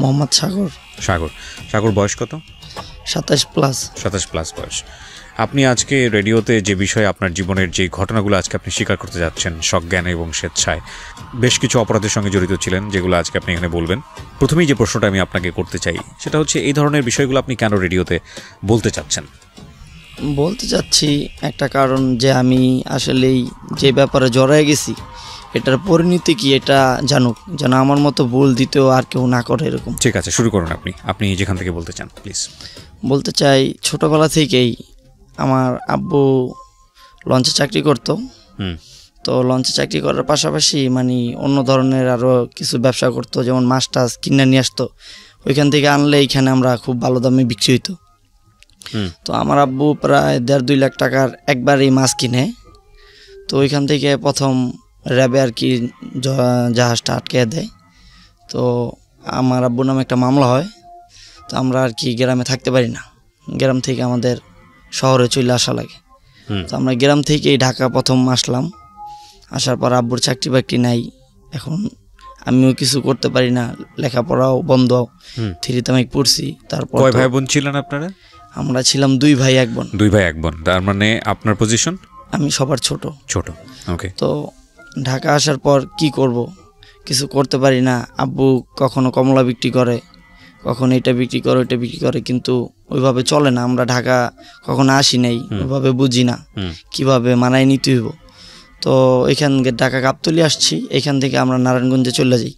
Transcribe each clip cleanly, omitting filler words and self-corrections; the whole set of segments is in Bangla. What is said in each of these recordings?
মোহাম্মদ সাগর। সাগর, সাগর বয়স কত? 27+। 27+ বয়স। আপনি আজকে রেডিওতে যে বিষয়ে আপনার জীবনের যে ঘটনাগুলো আজকে আপনি স্বীকার করতে যাচ্ছেন, সজ্ঞানে এবং স্বেচ্ছায় বেশ কিছু অপরাধের সঙ্গে জড়িত ছিলেন, যেগুলো আজকে আপনি এখানে বলবেন। প্রথমেই যে প্রশ্নটা আমি আপনাকে করতে চাই সেটা হচ্ছে, এই ধরনের বিষয়গুলো আপনি কেন রেডিওতে বলতে চাচ্ছেন? বলতে চাচ্ছি একটা কারণ, যে আমি আসলেই যে ব্যাপারে জড়ায় গেছি এটার পরিণতি কি এটা জানুক, যেন আমার মতো ভুল দ্বিতীয় আর কেউ না করে এরকম। ঠিক আছে, শুরু করুন আপনি যেখান থেকে বলতে চান প্লিজ। বলতে চাই, ছোটোবেলা থেকেই আমার আব্বু লঞ্চে চাকরি করতো। তো লঞ্চে চাকরি করার পাশাপাশি মানে অন্য ধরনের আরও কিছু ব্যবসা করতো, যেমন মাছ টাছ কিনে নিয়ে আসতো, ওইখান থেকে আনলে এইখানে আমরা খুব ভালো দামে বিক্রি হইতো। তো আমার আব্বু প্রায় 1.5-2 লাখ টাকার একবারই মাছ কিনে। তো ওইখান থেকে প্রথম র্যাবে আর কি জাহাজটা আটকে দেয়। তো আমার আব্বুর নামে একটা মামলা হয়। তো আমরা আর কি গ্রামে থাকতে পারি না, গ্রাম থেকে আমাদের শহরে চলে আসা লাগে। তো আমরা গ্রাম থেকেই ঢাকা প্রথম আসলাম। আসার পর আব্বুর চাকরি বাকরি নাই, এখন আমিও কিছু করতে পারি না, লেখাপড়াও বন্ধ। 3 তামাইক পড়ছি। তারপর কয় ভাই বোন ছিলেন আপনারা? আমরা ছিলাম 2 ভাই 1 বোন। 2 ভাই 1 বোন। তার মানে আপনার পজিশন? আমি সবার ছোট। ওকে। তো ঢাকা আসার পর কি করব, কিছু করতে পারি না। আব্বু কখনো কমলা বিক্রি করে, কখনো এটা বিক্রি করে ওইটা বিক্রি করে, কিন্তু ওইভাবে চলে না। আমরা ঢাকা কখনো আসি নাই, ওইভাবে বুঝি না কিভাবে মানায় নিতে হইব। তো এখান ঢাকা গাবতলী আসছি, এখান থেকে আমরা নারায়ণগঞ্জে চলে যাই।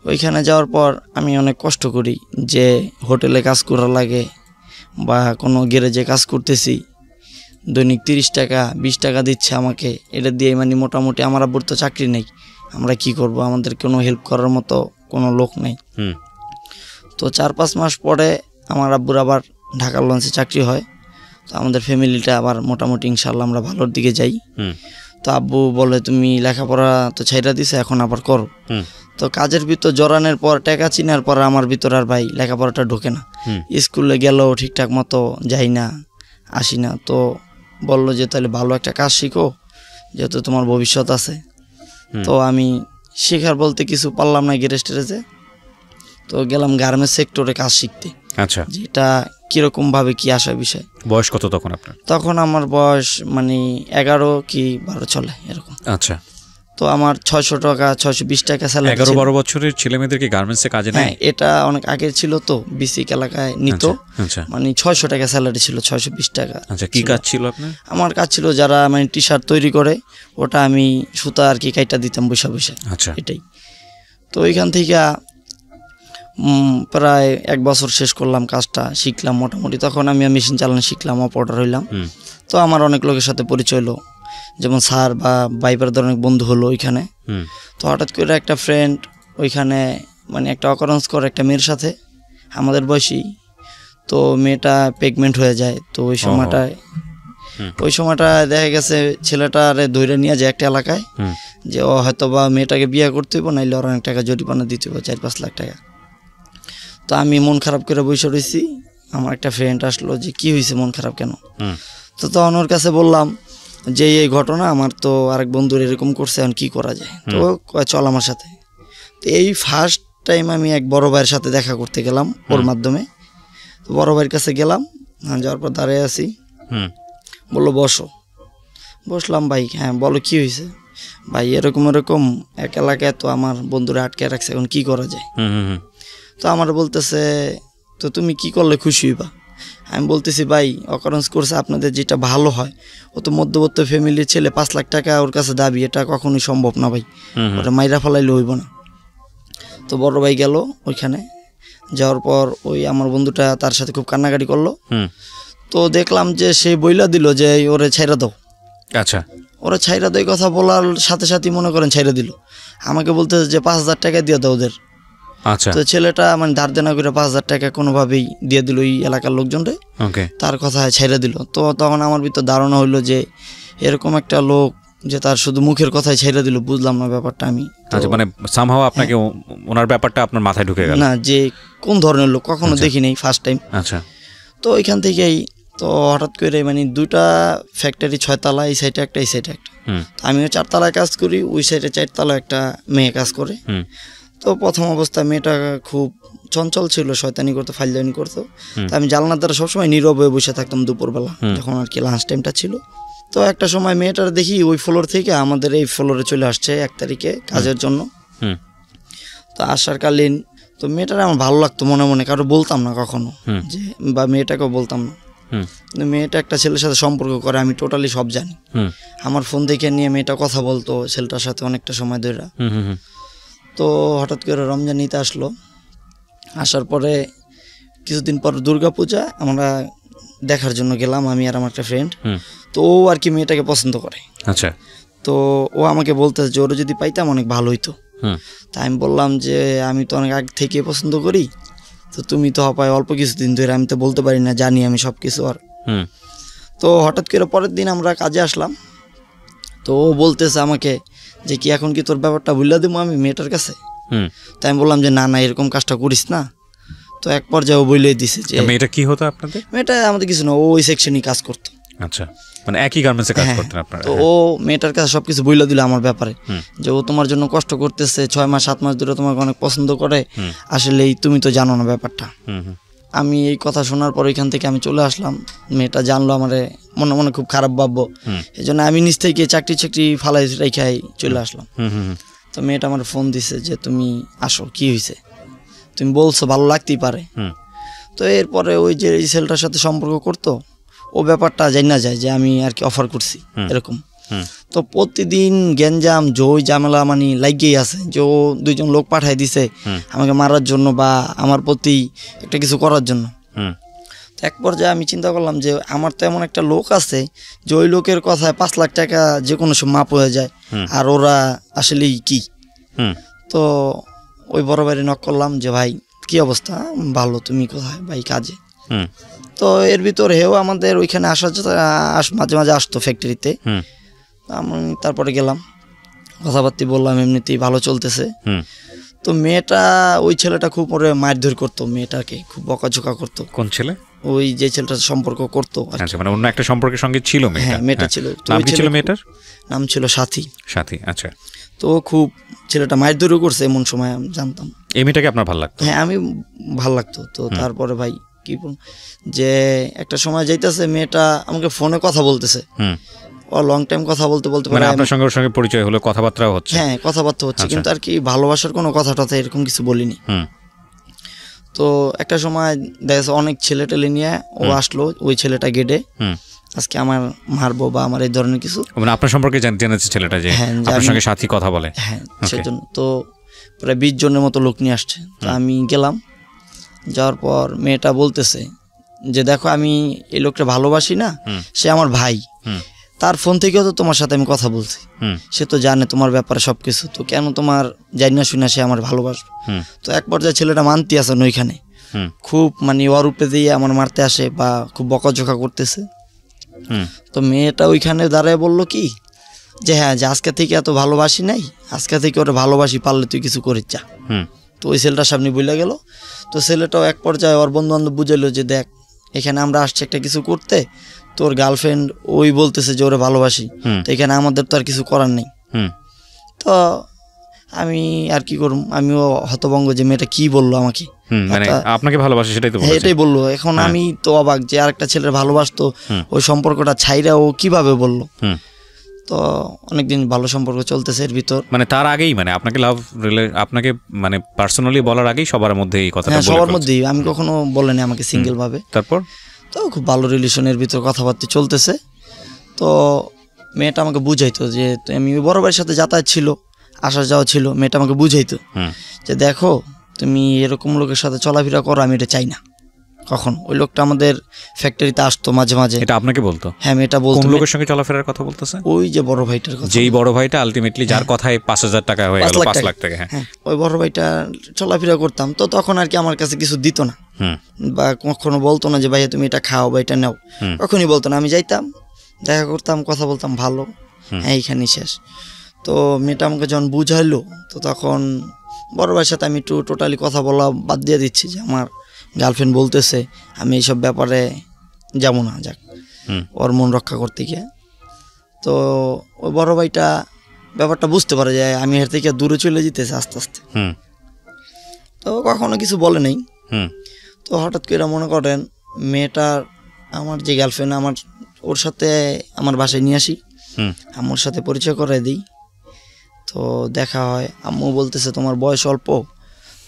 ওইখানে যাওয়ার পর আমি অনেক কষ্ট করি, যে হোটেলে কাজ করা লাগে বা কোনো গ্যারেজে কাজ করতেছি, দৈনিক 30 টাকা 20 টাকা দিচ্ছে আমাকে, এটা দিয়ে মানে মোটামুটি আমার আব্বুর তো চাকরি নেই, আমরা কি করব, আমাদের কোনো হেল্প করার মতো কোনো লোক নেই। তো 4-5 মাস পরে আমার আব্বুর আবার ঢাকার লঞ্চে চাকরি হয়। তো আমাদের ফ্যামিলিটা আবার মোটামুটি ইনশাল্লাহ আমরা ভালোর দিকে যাই। তো আব্বু বলে, তুমি লেখাপড়া তো ছাইরা দিছে, এখন আবার করো। তো কাজের ভিতর জড়ানোর পর, টাকা চিনার পর আমার ভিতর আর ভাই লেখাপড়াটা ঢোকে না। স্কুলে গেলেও ঠিকঠাক মতো যাই না, আসি না। তো বললো যে তাহলে ভালো একটা কাজ শিখো, যেহেতু তোমার ভবিষ্যৎ আছে। তো আমি শেখার বলতে কিছু পারলাম না গ্যারেজ টেরেজে। তো গেলাম গার্মেন্টস সেক্টরে কাজ শিখতে। আচ্ছা, যেটা কিরকম ভাবে কি আসার বিষয়। বয়স কত তখন আপনার? তখন আমার বয়স মানে 11 কি 12 চলে এরকম। আচ্ছা। তো আমার 600 টাকা 620 টাকা স্যালারি। 11-12 বছরের ছেলে মেয়েদেরকে গার্মেন্টসে কাজে নেয়? এটা অনেক আগে ছিল, তো বিসিক এলাকায় নিত। মানে 600 টাকা স্যালারি ছিল, 620 টাকা। আচ্ছা, কি কাজ ছিল আপনার? আমার কাজ ছিল যারা মানে টি শার্ট তৈরি করে, ওটা আমি সুতা আর কি কাইটা দিতাম বৈশা বৈশা। আচ্ছা, এটাই। তো ওইখান থেকে প্রায় 1 বছর শেষ করলাম, কাজটা শিখলাম মোটামুটি। তখন আমি মেশিন চালানো শিখলাম, অপারেটর হইলাম। তো আমার অনেক লোকের সাথে পরিচয় হলো, যেমন স্যার বা বাইবার ধরনের বন্ধু হলো ওইখানে। তো হঠাৎ করে একটা ফ্রেন্ড ওইখানে মানে একটা অকারেন্স করে একটা মেয়ের সাথে, আমাদের বয়সী। তো মেয়েটা প্রেগনেন্ট হয়ে যায়। তো ওই সময়টা দেখা গেছে ছেলেটারে ধরে নিয়ে যায় একটা এলাকায়, যে ও হয়তো বা মেয়েটাকে বিয়ে করতে হইব, নাইলে ওর অনেক টাকা জরিমানা দিতে হইব, 4-5 লাখ টাকা। তো আমি মন খারাপ করে বসে রয়েছি। আমার একটা ফ্রেন্ড আসলো, যে কি হয়েছে, মন খারাপ কেন? তো তখন ওর কাছে বললাম যে এই ঘটনা, আমার তো আরেক বন্ধুর এরকম করছে, এখন কি করা যায়? তো চল আমার সাথে। তো এই ফার্স্ট টাইম আমি এক বড় ভাইয়ের সাথে দেখা করতে গেলাম ওর মাধ্যমে। তো বড় ভাইয়ের কাছে গেলাম, যাওয়ার পর দাঁড়িয়ে আছি। বললো বসো। বসলাম। ভাই হ্যাঁ বলো কি হয়েছে? ভাই এরকম এক এলাকায় তো আমার বন্ধুরা আটকে রাখছে, এখন কি করা যায়? তো আমার বলতেছে, তো তুমি কি করলে খুশি হইবা? আমি বলতেছি, ভাই অকারেন্স করছে, আপনাদের যেটা ভালো হয়। ও তো মধ্যবর্তী ফ্যামিলির ছেলে, 5 লাখ টাকা ওর কাছে দাবি, এটা কখনোই সম্ভব না ভাই, ওটা মাইরা ফেলাইলে হইব না। তো বড় ভাই গেল ওইখানে। যাওয়ার পর ওই আমার বন্ধুটা তার সাথে খুব কান্নাকাটি করলো। তো দেখলাম যে সে বইলা দিল যে ওরে ছাইরা দাও। আচ্ছা, ওরা ছাইরা দেয় কথা বলার সাথে সাথে মনে করেন ছাইরা দিল। আমাকে বলতেছে যে 5,000 টাকা দিয়ে দাও ওদের। আচ্ছা। তো ছেলেটা মানে ধার দেনা করে 5,000 টাকা কোনোভাবেই দিয়ে দিল এই এলাকার লোকজনরে। তার কথা ছাইরা দিল। তো তখন আমার ভিতর ধারণা হইলো যে এরকম একটা লোক যে তার শুধু মুখের কথাই ছাইরা দিল, বুঝলাম না ব্যাপারটা আমি। আচ্ছা, মানে সামহাও আপনাকে ওনার ব্যাপারটা আপনার মাথায় ঢুকে গেল না, যে কোন ধরনের লোক, কখনো দেখিনি, ফার্স্ট টাইম। আচ্ছা। তো ওইখান থেকেই তো হঠাৎ করে মানে 2টা ফ্যাক্টরি, 6 তলা, এই সাইডে একটা এই সাইডে একটা। আমিও 4 তলায় কাজ করি, ওই সাইডে 4 তলা একটা মেয়ে কাজ করে। তো প্রথম অবস্থায় মেয়েটা খুব চঞ্চল ছিল, শয়তানি করতো, ফাইলদানি করতো। তো আমি জানলার দ্বারা সবসময় নীরব হয়ে বসে থাকতাম দুপুরবেলা, যখন আর কি লাঞ্চ টাইমটা ছিল। তো একটা সময় মেয়েটার দেখি ওই ফ্লোর থেকে আমাদের এই ফ্লোরে চলে আসছে 1 তারিখে কাজের জন্য। তো আসার কালীন তো মেয়েটার আমার ভালো লাগতো মনে মনে, কারো বলতাম না কখনো, যে বা মেয়েটাকেও বলতাম না। মেয়েটা একটা ছেলের সাথে সম্পর্ক করে, আমি টোটালি সব জানি। আমার ফোন দেখে নিয়ে মেয়েটা কথা বলতো ছেলেটার সাথে অনেকটা সময় ধরে। তো হঠাৎ করে রমজান ঈদ আসলো, আসার পরে কিছুদিন পর দুর্গাপূজা আমরা দেখার জন্য গেলাম, আমি আর আমার একটা ফ্রেন্ড। তো ও আর কি মেয়েটাকে পছন্দ করে। আচ্ছা। তো ও আমাকে বলতেছে যে ওরা যদি পাইতাম অনেক ভালো হইতো। তাই আমি বললাম যে আমি তো অনেক আগে থেকে পছন্দ করি, তো তুমি তো পাই অল্প কিছুদিন ধরে, আমি তো বলতে পারি না, জানি আমি সব কিছু। আর তো হঠাৎ করে পরের দিন আমরা কাজে আসলাম, তো ও বলতেছে আমাকে যে কি এখন কি তোর ব্যাপারটা ভুলে দেবো আমি মেয়েটার কাছে। তাই আমি বললাম যে না না, এরকম কাজটা করিস না। তো এক পর্যায়ে ও বলেই দিছে যে মেয়েটা কি হতো আপনাদের? মেয়েটা আমাদের কিছু না, ও ওই সেকশনই কাজ করতো। আচ্ছা, মানে একই গার্মেন্টসে কাজ করতেন আপনারা? তো ও মেয়েটার কাছে সবকিছু বইলা দিল আমার ব্যাপারে, যে ও তোমার জন্য কষ্ট করতেছে 6 মাস 7 মাস ধরে, তোমাকে অনেক পছন্দ করে, আসলেই তুমি তো জানো না ব্যাপারটা। আমি এই কথা শোনার পর এখান থেকে আমি চলে আসলাম। মেয়েটা জানলো আমারে, মনে মনে খুব খারাপ ভাববো, এই জন্য আমি নিজ থেকে চাকরি ফালাই রেখাই চলে আসলাম। তো মেয়েটা আমার ফোন দিছে যে তুমি আসো, কি হয়েছে, তুমি বলছো ভালো লাগতেই পারে। তো এরপরে ওই যে এই ছেলেটার সাথে সম্পর্ক করতো, ও ব্যাপারটা জানা যায় যে আমি আর কি অফার করছি এরকম। তো প্রতিদিন গ্যাঞ্জাম জয় ঝামেলা মানে লাগিয়েই আছে, যে ও 2জন লোক পাঠাই দিছে আমাকে মারার জন্য বা আমার প্রতি একটা কিছু করার জন্য। তো এক পর্যায়ে আমি চিন্তা করলাম যে আমার তো এমন একটা লোক আছে যে ওই লোকের কথায় 5 লাখ টাকা যে কোনো সময় মাপ হয়ে যায়, আর ওরা আসলেই কি। তো ওই বড় ভাইরে নক করলাম যে ভাই কি অবস্থা, ভালো, তুমি কোথায়? ভাই কাজে। তো এর ভিতর হেও আমাদের ওইখানে মাঝে মাঝে আসতো ফ্যাক্টরিতে। আমি তারপরে গেলাম, কথাবার্তা বললাম, এমনিতেই ভালো চলতেছে। তো মেয়েটা, ওই ছেলেটা খুব ওরে মারধর করতো, মেয়েটাকে খুব বকাঝোকা করতো। কোন ছেলে? ওই যে ছেলেটার সম্পর্ক করতো। আচ্ছা, মানে অন্য একটা সম্পর্কের সঙ্গে ছিল মেয়েটা? হ্যাঁ, মেয়েটা ছিল। নাম কি ছিল মেয়েটার? নাম ছিল সাথী। সাথী, আচ্ছা। তো খুব ছেলেটা মারধরও করছে, এমন সময় আমি জানতাম। এই মেয়েটাকে আপনার ভালো লাগতো? হ্যাঁ, আমি ভালো লাগতো। তো তারপরে ভাই কি যে একটা সময় যাইতেছে, মেয়েটা আমাকে ফোনে কথা বলতেছে, ও লং টাইম কথা বলতে বলতে মানে আপনার সঙ্গে ওর সঙ্গে পরিচয় হলো, কথাবার্তাও হচ্ছে? হ্যাঁ, কথাবার্তা হচ্ছে, কিন্তু আর কি ভালোবাসার কোনো কথা টথা এরকম কিছু বলিনি। তো একটা সময় দেখা যাচ্ছে অনেক ছেলে টেলে নিয়ে ও আসলো, ওই ছেলেটা গেটে আজকে আমার মারবো বা আমার এই ধরনের কিছু, মানে আপনার সম্পর্কে জেনেছে ছেলেটা যে আপনার সঙ্গে সাথী কথা বলে? হ্যাঁ, সেজন্য তো প্রায় 20 জনের মতো লোক নিয়ে আসছে। তো আমি গেলাম, যাওয়ার পর মেয়েটা বলতেছে যে দেখো আমি এই লোকটা ভালোবাসি না, সে আমার ভাই, তার ফোন থেকেও তো তোমার সাথে আমি কথা বলছি, সে তো জানে তোমার ব্যাপারে সবকিছু, তো কেন তোমার জানি না শুনে সে আমার ভালোবাসবে। তো এক পর্যায়ে ছেলেটা মানতে আসেন ওইখানে, খুব মানে ওর উপরে দিয়ে আমার মারতে আসে বা খুব বকাঝোকা করতেছে। তো মেয়েটা ওইখানে দাঁড়ায় বলল কি যে হ্যাঁ, যে আজকে থেকে এত ভালোবাসি নাই, আজকে থেকে ওরা ভালোবাসি, পারলে তুই কিছু করিস যা। তো ওই ছেলেটার সামনে বইলা গেল। তো ছেলেটাও এক পর্যায়ে ওর বন্ধু বান্ধব বুঝাইলো যে দেখ এখানে আমরা আসছি একটা কিছু করতে, তোর গার্লফ্রেন্ড ওই বলতেছে যে ওরে ভালোবাসি, তো এখানে আমাদের তো আর কিছু করার নেই। তো আমি আর কি করব, আমিও হতভঙ্গ যে মেয়েটা কি বললো আমাকে, মানে আপনাকে ভালোবাসে সেটাই তো বলেছে? এটাই বললো। এখন আমি তো অবাক যে আরেকটা ছেলের ভালোবাসতো, ওই সম্পর্কটা ছাইরা ও কিভাবে বললো। তো অনেকদিন ভালো সম্পর্ক চলতেছে এর ভিতর, মানে তার আগেই, মানে আপনাকে আপনাকে মানে পার্সোনালি বলার আগেই সবার মধ্যে এই কথাটা? সবার মধ্যেই, আমি কখনো বলেনি আমাকে সিঙ্গেল ভাবে। তারপর তো খুব ভালো রিলেশনের ভিতর কথাবার্তা চলতেছে। তো মেয়েটা আমাকে বুঝাইতো যে আমি বড় ভাইয়ের সাথে যাতায়াত ছিল, আসা যাওয়া ছিল, মেয়েটা আমাকে বুঝাইতো যে দেখো তুমি এরকম লোকের সাথে চলাফেরা করো, আমি এটা চাই না। কখন ওই লোকটা আমাদের ফ্যাক্টরিতে আসতো মাঝে মাঝে। এটা আপনাকে বলতো? হ্যাঁ, মেয়েটা বলতো। কোন লোকের সঙ্গে চলাফেরার কথা বলতেছে? ওই যে বড় ভাইটার কথা, যেই বড় ভাইটা আলটিমেটলি যার কথায় 5,000 টাকা হয়ে গেল, 5 লাখ টাকা। হ্যাঁ, ওই বড় ভাইটা চলাফেরা করতাম। তো তখন আর কি আমার কাছে কিছু দিত না বা কখনো বলতো না যে ভাইয়া তুমি এটা খাও বা এটা নাও, কখনই বলতো না। আমি যাইতাম, দেখা করতাম, কথা বলতাম, ভালো, হ্যাঁ এইখানেই শেষ। তো মেয়েটা আমাকে যখন বুঝাইলো, তো তখন বড় ভাইয়ের সাথে আমি একটু টোটালি কথা বলা বাদ দিয়ে দিচ্ছি যে আমার গার্লফ্রেন্ড বলতেছে আমি এইসব ব্যাপারে যাবো না, যাক ওর মন রক্ষা করতে গিয়ে। তো ওই বড় ভাইটা ব্যাপারটা বুঝতে পারে যে আমি এর থেকে দূরে চলে যেতেছে আস্তে আস্তে। তো তো কখনো কিছু বলে নাই। হুম তো হঠাৎ করে মনে করেন মেয়েটার, আমার যে গার্লফ্রেন্ড, আমার ওর সাথে আমার বাসায় নিয়ে আসি, হুম আম্মুর সাথে পরিচয় করে দিই। তো দেখা হয়, আম্মু বলতেছে তোমার বয়স অল্প,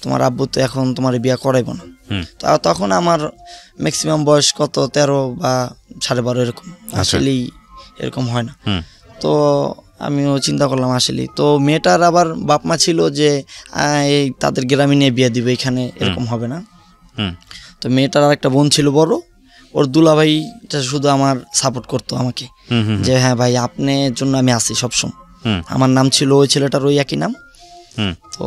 তোমার আব্বু তো এখন তোমার বিয়ে করাইব না। হুম তখন আমার ম্যাক্সিমাম বয়স কত 13 বা 12.5 এরকম, আসলেই এরকম হয় না। হুম তো আমিও চিন্তা করলাম আসলেই তো মেয়েটার আবার বাপ মা ছিল যে এই তাদের গ্রামে নিয়ে বিয়ে দিবে, এখানে এরকম হবে না। হুম তো মেয়েটার আর একটা বোন ছিল বড়, ওর দুলাভাইটা শুধু আমার সাপোর্ট করতো আমাকে, হুম হুম যে হ্যাঁ ভাই আপনার জন্য আমি আছি সবসময়। হুম আমার নাম ছিল ওই ছেলেটার ওই একই নাম। হুম তো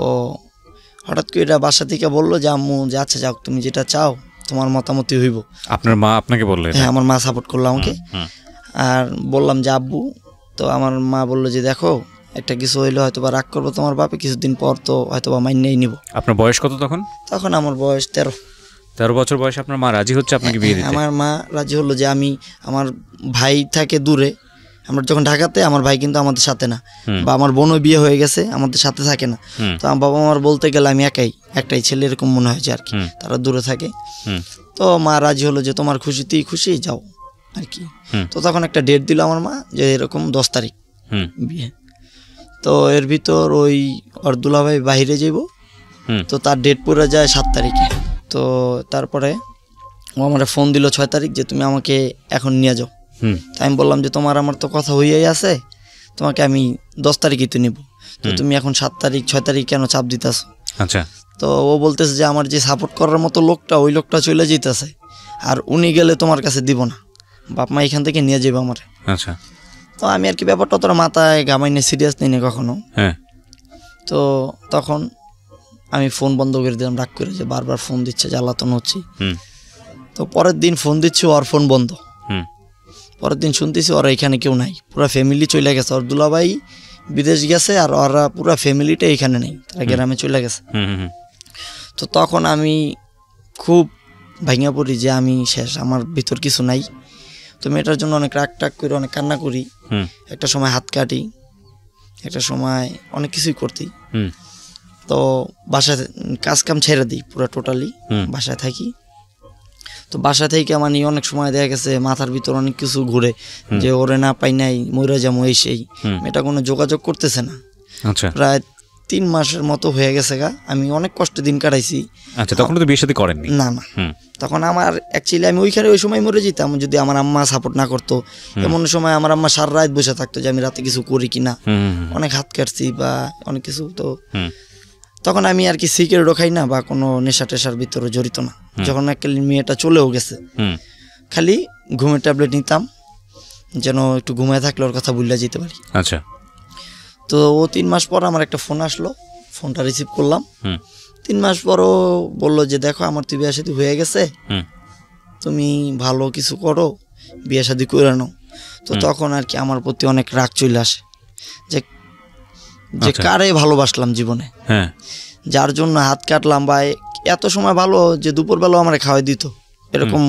হঠাৎ করে এটা বাসা থেকে বললো যে আম্মু যে আচ্ছা যাও, তুমি যেটা চাও তোমার মতামতই হইব। আপনার মা আপনাকে বললো এটা? হ্যাঁ, আমার মা সাপোর্ট করলো আমাকে। হুম আর বললাম যে আব্বু, তো আমার মা বললো যে দেখো একটা কিছু হইলে হয়তো বা রাগ করবো তোমার বাপে, কিছুদিন পর তো হয়তো বা মাইনেই নিব। আপনার বয়স কত তখন? তখন আমার বয়স 13। 13 বছর বয়সে আপনার মা রাজি হচ্ছে আপনাকে বিয়ে দিতে? আমার মা রাজি হলো যে আমি, আমার ভাই থাকে দূরে, আমরা যখন ঢাকাতে, আমার ভাই কিন্তু আমাদের সাথে না, বা আমার বোনও বিয়ে হয়ে গেছে, আমাদের সাথে থাকে না। তো আমার বাবা মার বলতে গেলে আমি একটাই ছেলে এরকম মনে হয় যে আর কি, তারা দূরে থাকে। তো মা রাজি হলো যে তোমার খুশিতেই খুশি, যাও আর কি। তো তখন একটা ডেট দিল আমার মা যে এরকম 10 তারিখ বিয়ে। তো এর ভিতর ওই ওর দুলাভাই বাইরে যাইব, তো তার ডেট পুরো যায় 7 তারিখে। তো তারপরে ও আমার ফোন দিল 6 তারিখ যে তুমি আমাকে এখন নিয়ে যাও। তাই আমি বললাম যে তোমার আমার তো কথা হইয়াই আছে, তোমাকে আমি 10 তারিখই তো নিব, তো তুমি এখন 7 তারিখ 6 তারিখ কেন চাপ দিতেছো? আচ্ছা। তো ও বলতেছে যে আমার যে সাপোর্ট করার মতো লোকটা, ওই লোকটা চলে যেতেছে, আর উনি গেলে তোমার কাছে দিব না, বাপ মা এখান থেকে নিয়ে যাবে আমার। আচ্ছা। তো আমি আর কি ব্যাপারটা তোর মাথায় গামাই নিয়ে সিরিয়াস নিই না কখনো। হ্যাঁ। তো তখন আমি ফোন বন্ধ করে দিলাম, রাগ করে, যে বারবার ফোন দিচ্ছে, জ্বালাতন হচ্ছি। তো পরের দিন ফোন দিচ্ছি, ওর ফোন বন্ধ। পরের দিন শুনতেছি ওরা এখানে কেউ নাই, পুরো ফ্যামিলি চলে গেছে, ওর দুলাভাই বিদেশ গেছে, আর ওরা পুরো ফ্যামিলিটা এখানে নেই, তারা গ্রামে চলে গেছে। তো তখন আমি খুব ভাঙা পড়ি যে আমি শেষ, আমার ভিতর কিছু নাই। তো মেয়েটার জন্য অনেক রাগ টাগ করে অনেক কান্না করি, একটা সময় হাত কাটি, একটা সময় অনেক কিছুই করতি। তো বাসায় কাজ কাম ছেড়ে দিই পুরো টোটালি, বাসায় থাকি। তো বাসা থেকে মানে অনেক সময় দেখা গেছে মাথার ভিতর অনেক কিছু ঘুরে, যে ওরে না পাই নাই, মইরা যাবো এই সেই। মেয়েটা কোনো যোগাযোগ করতেছে না। আচ্ছা। প্রায় 3 মাসের মতো হয়ে গেছে গা, আমি অনেক কষ্টে দিন কাটাইছি। আচ্ছা, তখন তো বিয়ে শাদী করেননি? না না, তখন আমার অ্যাকচুয়ালি আমি ওইখানে ওই সময় মরে যেতাম যদি আমার আম্মা সাপোর্ট না করতো। এমন সময় আমার আম্মা সারা রাত বসে থাকতো যে আমি রাতে কিছু করি কিনা, অনেক হাত কাটছি বা অনেক কিছু। তো তখন আমি আর কি সিগারেটও খাই না বা কোনো নেশা টেশার ভিতরে জড়িত না। যখন একটা মেয়েটা চলেও গেছে, খালি ঘুমের ট্যাবলেট নিতাম যেন একটু ঘুমায় থাকলে ওর কথা ভুলে যেতে পারি। আচ্ছা। তো ও 3 মাস পর আমার একটা ফোন আসলো, ফোনটা রিসিভ করলাম। 3 মাস পরও বললো যে দেখো আমার তো বিয়ে শাদী হয়ে গেছে, তুমি ভালো কিছু করো, বিয়ে শাদী করে নাও। তো তখন আর কি আমার প্রতি অনেক রাগ চলে আসে, যে কারে ভালোবাসলাম জীবনে, যার জন্য হাত কাটলাম, বা এত সময় ভালো যে দুপুরবেলাও আমার খাওয়াই দিত, এরকম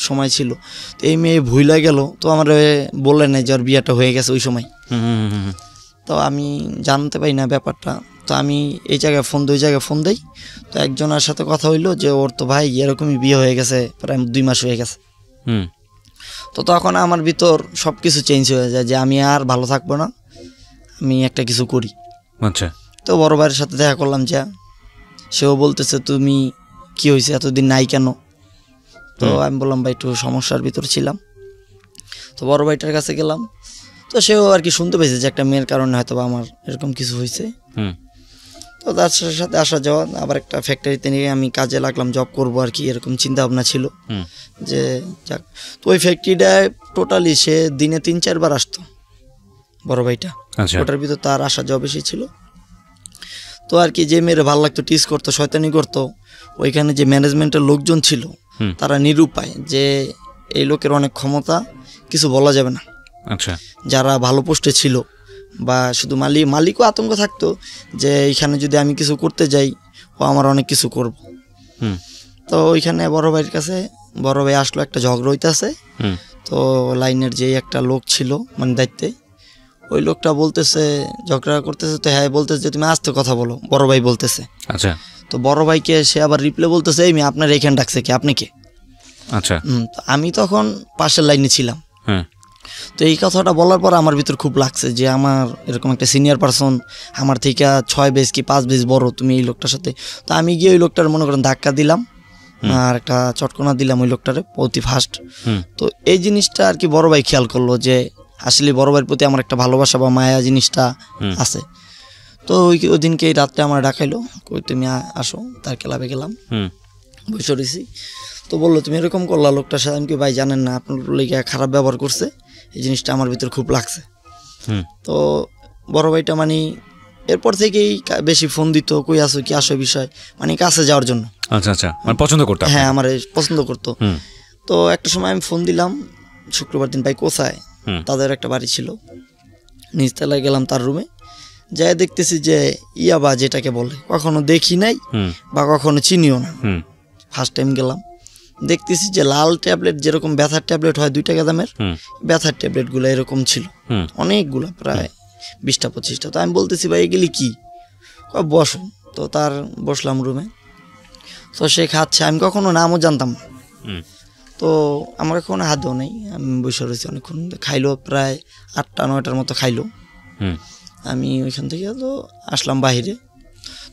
সময় ছিল। তো এই মেয়ে ভুইলা গেল, তো আমার বললেন না যে ওর বিয়েটা হয়ে গেছে ওই সময়। তো আমি জানতে পারি না ব্যাপারটা। তো আমি এই জায়গায় ফোন দিই, ওই জায়গায় ফোন দিই। তো একজনের সাথে কথা হইলো যে ওর তো ভাই এরকমই বিয়ে হয়ে গেছে, প্রায় 2 মাস হয়ে গেছে। তো তখন আমার ভিতর সব কিছু চেঞ্জ হয়ে যায়, যে আমি আর ভালো থাকবো না, আমি একটা কিছু করি। আচ্ছা। তো বড় ভাইয়ের সাথে দেখা করলাম, যা সেও বলতেছে তুমি কি হয়েছে এতদিন নাই কেন? তো আমি বললাম ভাই একটু সমস্যার ভিতর ছিলাম। তো বড় ভাইটার কাছে গেলাম, তো সেও আর কি শুনতে পেয়েছে যে একটা মেয়ের কারণে হয়তো আমার এরকম কিছু হয়েছে। তো তার সাথে আসা যাওয়া, আবার একটা ফ্যাক্টরিতে নিয়ে আমি কাজে লাগলাম, জব করবো আর কি, এরকম চিন্তা ভাবনা ছিল যে যাক। তো ওই ফ্যাক্টরিটায় টোটালি সে দিনে 3-4 বার আসতো বড় ভাইটা। ওটার ভিতর তার আসা যাওয়া বেশি ছিল। তো আর কি যে মেয়ের ভালো লাগতো, টিস করতো, শয়তানি করতো, ওইখানে যে ম্যানেজমেন্টের লোকজন ছিল তারা নিরুপায়, যে এই লোকের অনেক ক্ষমতা, কিছু বলা যাবে না। আচ্ছা। যারা ভালো পোস্টে ছিল বা শুধু মালিকও আতঙ্ক থাকতো যে এইখানে যদি আমি কিছু করতে যাই ও আমার অনেক কিছু করব। তো ওইখানে বড় ভাইয়ের কাছে বড় ভাই আসলো, একটা ঝগড়া হইতেছে। তো লাইনের যে একটা লোক ছিল মানে দায়িত্বে, ওই লোকটা বলতেছে, ঝগড়া করতেছে, তো হ্যাঁ বলতেছে যে তুমি আস্তে কথা বলো, বড় ভাই বলতেছে। আচ্ছা। তো বড় ভাইকে সে আবার রিপ্লে বলতেছে এই মেয়ে আপনার এখানে ডাকছে কি, আপনি কে? আচ্ছা। তো আমি তখন পাশের লাইনে ছিলাম। হ্যাঁ। তো এই কথাটা বলার পর আমার ভিতর খুব লাগছে যে আমার এরকম একটা সিনিয়র পারসন, আমার থেকে 6 বেজ কি 5 বেজ বড়, তুমি এই লোকটার সাথে। তো আমি গিয়ে ওই লোকটার মনে করেন ধাক্কা দিলাম আর একটা চটকনা দিলাম ওই লোকটারে প্রতি ফার্স্ট। তো এই জিনিসটা আর কি বড় ভাই খেয়াল করলো যে আসলে বড় ভাইয়ের প্রতি আমার একটা ভালোবাসা বা মায়া জিনিসটা আছে। তো ওই দিনকে এই রাত্রে আমার ডাকাইলো, কই তুমি আসো, তার ক্লাবে গেলাম, বসে রয়েছি। তো বললো তুমি এরকম করলা লোকটার সাথে। আমি কি ভাই জানেন না আপনার লেগে খারাপ ব্যবহার করছে, এই জিনিসটা আমার ভিতর খুব লাগছে। তো বড় ভাইটা মানে এরপর থেকেই বেশি ফোন দিত, কই আসো কি আসো বিষয়, মানে কাছে যাওয়ার জন্য। আচ্ছা আচ্ছা, মানে পছন্দ করতো? হ্যাঁ, আমার পছন্দ করতো। তো একটা সময় আমি ফোন দিলাম শুক্রবার দিন, ভাই কোথায়? তাদের একটা বাড়ি ছিল, নিচতলায় গেলাম তার রুমে, যাই দেখতেছি যে ইয়াবা যেটাকে বলে কখনো দেখি নাই বা কখনো চিনিও না, ফার্স্ট টাইম গেলাম। দেখতেছি যে লাল ট্যাবলেট যেরকম ব্যথার ট্যাবলেট হয় 2 টাকা দামের, ব্যথার ট্যাবলেটগুলো এরকম ছিল অনেকগুলো, প্রায় 20টা-25টা। তো আমি বলতেছি ভাই এগুলি কি? বসো। তো তার বসলাম রুমে, তো সে খাচ্ছে, আমি কখনো নামও জানতাম না। তো আমার কখনো হাতও নেই, আমি বসে রয়েছি অনেকক্ষণ, খাইলো প্রায় 8টা-9টার মতো খাইলো। আমি ওইখান থেকে তো আসলাম বাহিরে।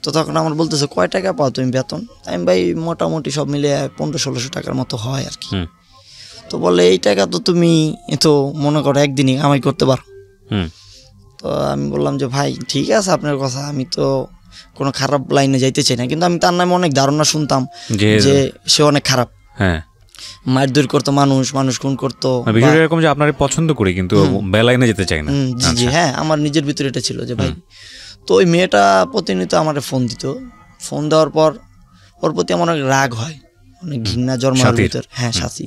তো তখন আমার বলতেছে কয় টাকা পাও তুমি বেতন? আমি ভাই মোটামুটি সব মিলে 1500-1600 টাকার মতো হয় আর কি। তো বলে এই টাকা তো তুমি তো মনে করো একদিনই কামাই করতে পারো। তো আমি বললাম যে ভাই ঠিক আছে আপনার কথা, আমি তো কোনো খারাপ লাইনে যাইতে চাই না, কিন্তু আমি তার নামে অনেক ধারণা শুনতাম যে সে অনেক খারাপ, মারধর করতো, মানুষ খুন করতো। বিষয়টা এরকম যে আপনার পছন্দ করি কিন্তু বেলাইনে যেতে চাই না। জি হ্যাঁ, আমার নিজের ভিতরে এটা ছিল যে ভাই। তো ওই মেয়েটা প্রতিনিয়ত আমার ফোন দিত, ফোন দেওয়ার পর ওর প্রতি আমার অনেক রাগ হয়, অনেক ঘৃণা জন্মার ভিতর। হ্যাঁ, সাথী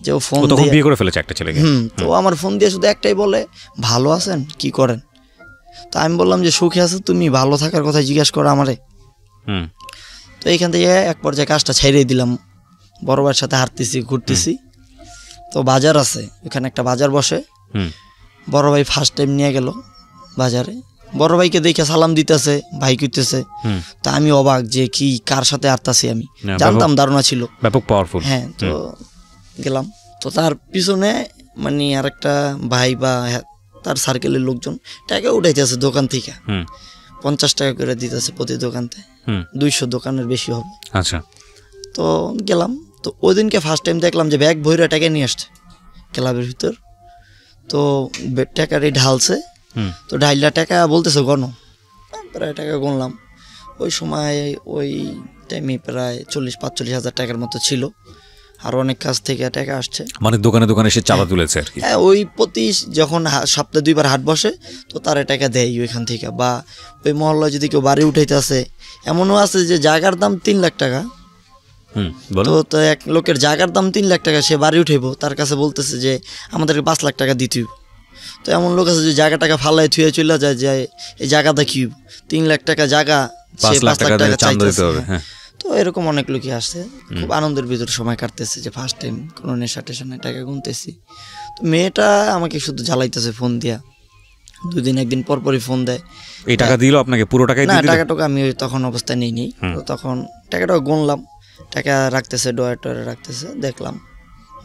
যে ও ফোন দিয়ে বিয়ে করে ফেলেছে একটা ছেলেকে। তো আমার ফোন দিয়ে শুধু একটাই বলে ভালো আছেন, কি করেন? তো আমি বললাম যে সুখে আছে, তুমি ভালো থাকার কথা জিজ্ঞাসা করো আমারে। তো এইখান থেকে এক পর্যায়ে কাজটা ছেড়েই দিলাম, বড় ভাইয়ের সাথে হাঁটতেছি ঘুরতেছি। তো বাজার আছে, ওখানে একটা বাজার বসে, বড় ভাই ফার্স্ট টাইম নিয়ে গেল বাজারে। বড় ভাইকে দেখে সালাম দিতেছে, ভাই কইতেছে। তা আমি অবাক যে কি কার সাথে হাঁটতাছি, আমি জানতাম, ধারণা ছিল ব্যাপক পাওয়ারফুল। হ্যাঁ, তো গেলাম, তো তার পিছনে মানে আর একটা ভাই বা তার সার্কেলের লোকজন টাকা উঠাইতেছে দোকান থেকে, 50 টাকা করে দিতেছে প্রতি দোকানতে, 200 দোকানের বেশি হবে। আচ্ছা। তো গেলাম, তো ওই দিনকে ফার্স্ট টাইম দেখলাম যে ব্যাগ ভইরা টাকা নিয়ে আসছে ক্লাবের ভিতর। তো টাকারই ঢালছে, তো ঢাইলা টাকা বলতেছে গণ, প্রায় টাকা গুনলাম। ওই সময় ওই টাইমে প্রায় 40-45 হাজার টাকার মতো ছিল, আর অনেক কাছ থেকে টাকা আসছে, মানে দোকানে দোকানে সে চাঁদা তুলেছে আর কি। হ্যাঁ, ওই প্রতি যখন সপ্তাহে 2বার হাট বসে তো তারা টাকা দেয় ওইখান থেকে। বা ওই মহল্লায় যদি কেউ বাড়ি উঠাইতে আসে, এমনও আছে যে জায়গার দাম 3 লাখ টাকা, তো এক লোকের জায়গার দাম 3 লাখ টাকা, সে বাড়ি উঠাইবো, তার কাছে বলতেছে যে আমাদেরকে 5 লাখ টাকা দিতে হইব। তো এমন লোক আছে যে জায়গা টাকা ফালাই থুয়ে চলে যায়, যে এই জায়গাটা কি 3 লাখ টাকা জায়গা, 5 লাখ টাকা চাইতেছে। তো এরকম অনেক লোকই আসছে, খুব আনন্দের ভিতরে সময় কাটতেছে যে ফার্স্ট টাইম কোনো নেশা টেশনে টাকা গুনতেছি। তো মেয়েটা আমাকে শুধু জ্বালাইতেছে ফোন দিয়া, 2 দিন 1 দিন পর পরই ফোন দেয়। এই টাকা দিল আপনাকে? পুরো টাকাই না, টাকাটা আমি তখন অবস্থায় নিইনি। তখন টাকাটা গুনলাম, টাকা রাখতেছে, ডয়ারে রাখতেছে, দেখলাম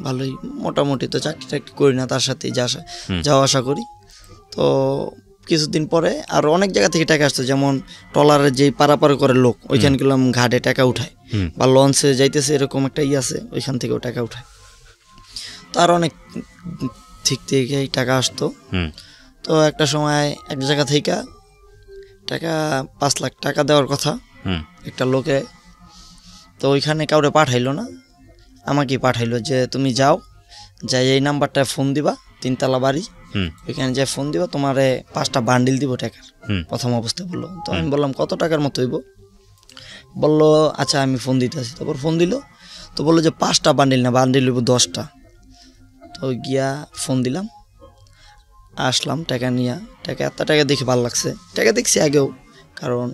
ভালোই মোটামুটি। তো চাকরি টাকরি করি না, তার সাথেই যাওয়া আসা করি। তো কিছুদিন পরে আর অনেক জায়গা থেকে টাকা আসতো, যেমন ট্রলারের যেই পারাপার করে লোক, ওইখানে গেলাম ঘাটে টাকা উঠায়, বা লঞ্চে যাইতেছে এরকম একটা আছে, ওইখান থেকেও টাকা উঠায়। তার অনেক ঠিক থেকেই টাকা আসতো। তো একটা সময় এক জায়গা থেকে টাকা 5 লাখ টাকা দেওয়ার কথা একটা লোকে, তো ওইখানে কাউরে পাঠাইলো না, আমাকেই পাঠাইলো যে তুমি যাও, যাই এই নাম্বারটায় ফোন দিবা, 3 তলা বাড়ি, ওইখানে যাই ফোন দিবা, তোমারে 5টা বান্ডিল দিব টাকার, প্রথম অবস্থায় বললো। তো আমি বললাম কত টাকার মতো হইব? বললো আচ্ছা আমি ফোন দিতে আসি। তারপর ফোন দিল, তো বললো যে 5টা বান্ডিল না, বান্ডিল হইব 10টা। তো গিয়া ফোন দিলাম, আসলাম টাকা নিয়ে। টাকা এত টাকা দেখে ভালো লাগছে, টাকা দেখছি আগেও, কারণ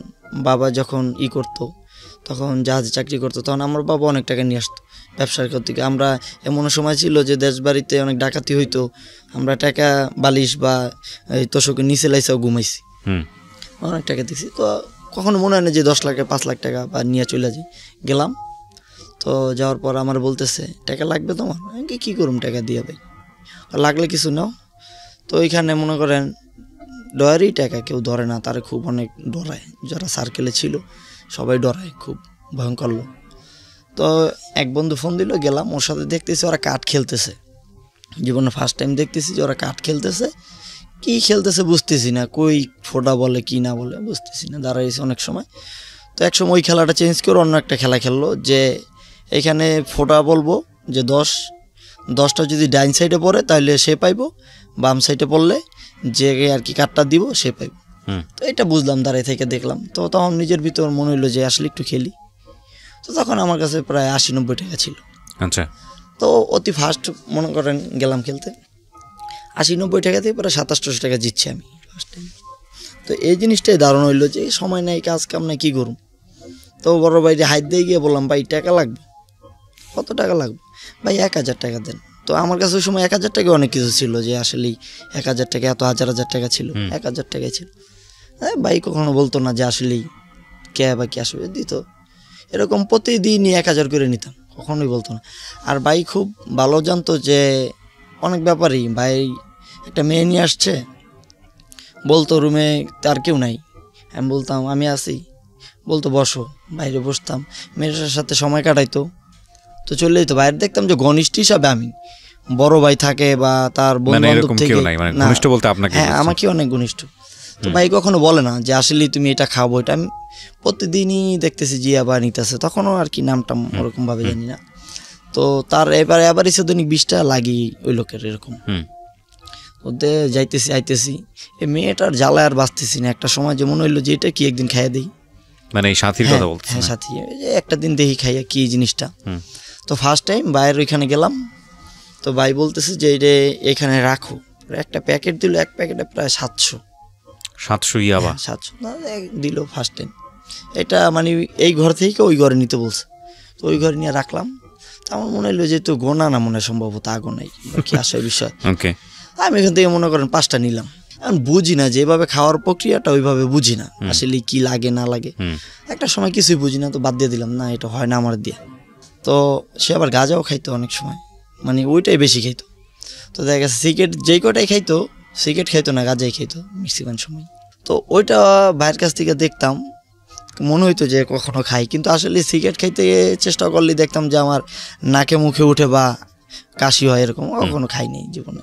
বাবা যখন করতো, তখন জাহাজে চাকরি করতো, তখন আমার বাবা অনেক টাকা নিয়ে আসতো ব্যবসার থেকে। আমরা এমন সময় ছিল যে দেশ বাড়িতে অনেক ডাকাতি হইতো, আমরা টাকা বালিশ বা এই তোষকের নিচে লাইসাও ঘুমাইছি, অনেক টাকা দেখছি। তো কখনো মনে হয় না যে 10 লাখ 5 লাখ টাকা বা নিয়ে চলে যাই। গেলাম, তো যাওয়ার পর আমার বলতেছে টাকা লাগবে তোমার, আমি কী করুম টাকা দিয়ে ভাই, লাগলে কিছু নাও। তো ওইখানে মনে করেন ডরারই টাকা কেউ ধরে না, তারা খুব অনেক ডরায়, যারা সার্কেলে ছিল সবাই ডরায়, খুব ভয়ঙ্কর লোক। তো এক বন্ধু ফোন দিল, গেলাম, ওর সাথে দেখতেছি ওরা কাঠ খেলতেছে। জীবনে ফার্স্ট টাইম দেখতেছি যে ওরা কাঠ খেলতেছে, কি খেলতেছে বুঝতেছি না, কই ফোটা বলে কি না বলে বুঝতেছি না, দাঁড়াইছে অনেক সময়। তো এক সময় ওই খেলাটা চেঞ্জ করে অন্য একটা খেলা খেললো, যে এখানে ফোটা বলবো যে 10টা যদি ডাইন সাইডে পড়ে তাহলে সে পাইবো, বাম সাইডে পড়লে যে আর কি কাঠটা দিব সে পাইব। তো এটা বুঝলাম, দাঁড়াই থেকে দেখলাম। তো তখন নিজের ভিতর মনে হইলো যে আসলে একটু খেলি। তো তখন আমার কাছে প্রায় 80-90 টাকা ছিল। আচ্ছা। তো অতি ফার্স্ট মনে করেন গেলাম খেলতে, 80-90 টাকা দিয়ে প্রায় 2700 টাকা জিতছি আমি ফার্স্ট টাইম। তো এই জিনিসটাই দারুণ হইলো যে সময় নাই, কাজ কাম নাই, কী করুন। তো বড় ভাই হাত দিয়ে গিয়ে বললাম, ভাই টাকা লাগবে। কত টাকা লাগবে ভাই? 1000 টাকা দেন। তো আমার কাছে ওই সময় 1000 টাকা অনেক কিছু ছিল, যে আসলেই 1000 টাকা এত হাজার টাকা ছিল, 1000 টাকাই ছিল। ভাই কখনো বলতো না যে আসলেই কে বা কি আসবে, দিত। এরকম প্রতিদিনই 1000 করে নিতাম, কখনোই বলতো না। আর ভাই খুব ভালো জানতো যে অনেক ব্যাপারই, ভাই একটা মেয়ে নিয়ে আসছে, বলতো রুমে তার কেউ নাই, আমি বলতাম আমি আছি, বলতো বসো, বাইরে বসতাম, মেয়েটার সাথে সময় কাটাইতো। তো চলে যেত বাইরে, দেখতাম যে ঘনিষ্ঠ হিসাবে আমি, বড় ভাই থাকে বা তার বন্ধু বান্ধব থেকে, হ্যাঁ আমাকে অনেক ঘনিষ্ঠ। তো ভাই কখনো বলে না যে আসলে তুমি এটা খাবো, এটা আমি প্রতিদিনই দেখতেছি জিয়া বা নিতেছে, তখনও আর কি নামটা ওরকম ভাবে জানি না। তো তার এবারই দৈনিক 20 টাকা লাগি ওই লোকের, এরকম ওদের যাইতেছি আইতেছি, এই মেয়েটার জ্বালায় আর বাঁচতেছি না। একটা সময় যে মনে হইলো যে এটা কি একদিন খাইয়া দিই, মানে এই সাথীর কথা বলতে? হ্যাঁ সাথী, একটা দিন দেখি খাইয়া কি জিনিসটা। তো ফার্স্ট টাইম ভাইয়ের ওইখানে গেলাম, তো ভাই বলতেছে যে এটা এখানে রাখো, একটা প্যাকেট দিল, এক প্যাকেটে প্রায় 700 ইয়াবা, 700 দিল ফার্স্ট টাইম। এটা মানে এই ঘর থেকে ওই ঘরে নিতে বলছে, তো ওই ঘরে নিয়ে রাখলাম। তো আমার মনে হলো যে তো গোনা না, মনে সম্ভবত আগুন নাই কি আসে বিষয়। আমি এখান থেকে মনে করেন 5টা নিলাম। এখন বুঝি না যে এভাবে খাওয়ার প্রক্রিয়াটা, ওইভাবে বুঝি না আসলে কি লাগে না লাগে। একটা সময় কিছুই বুঝি না, তো বাদ দিয়ে দিলাম, না এটা হয় না আমার দিয়ে। তো সে আবার গাঁজাও খাইতো অনেক সময়, মানে ওইটাই বেশি খাইতো। তো দেখা গেছে সিগারেট যেই কটাই খাইতো, সিগারেট খাইতো না, গাঁজাই খাইতো ম্যাক্সিমাম সময়। তো ওইটা ভাইয়ের কাছ থেকে দেখতাম, মনে হইতো যে কখনো খাই, কিন্তু আসলে সিগারেট খাইতে চেষ্টা করলে দেখতাম যে আমার নাকে মুখে উঠে বা কাশি হয়, এরকম কখনো খাইনি জীবনে।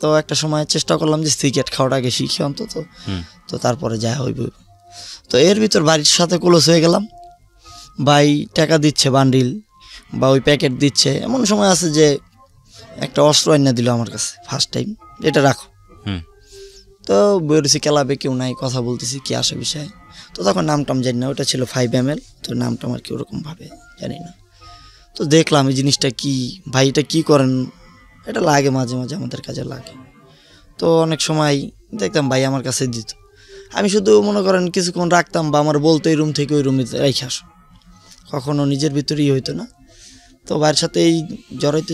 তো একটা সময় চেষ্টা করলাম যে সিগারেট খাওয়াটাকে শিখি অন্তত, তো তারপরে যা হইব। তো এর ভিতর বাড়ির সাথে ক্লোজ হয়ে গেলাম, ভাই টাকা দিচ্ছে বান্ডিল বা ওই প্যাকেট দিচ্ছে। এমন সময় আছে যে একটা অস্ত্র আইনা দিল আমার কাছে ফার্স্ট টাইম, এটা রাখো। তো বেরোছি ক্লাবে, কেউ নাই, কথা বলতেছি কি আসে বিষয়। তো তখন নামটাম জানি না, ওটা ছিল 5 ml, তো নামটা আর কি ওরকমভাবে জানি না। তো দেখলাম এই জিনিসটা কি, ভাই এটা কী করেন, এটা লাগে মাঝে মাঝে আমাদের কাজে লাগে। তো অনেক সময় দেখতাম ভাই আমার কাছে দিত, আমি শুধু মনে করেন কিছুক্ষণ রাখতাম, বা আমার বলতো এই রুম থেকে ওই রুমে রেখে আসো, কখনো নিজের ভিতরেই হইতো না। তো ভাইয়ের সাথে এই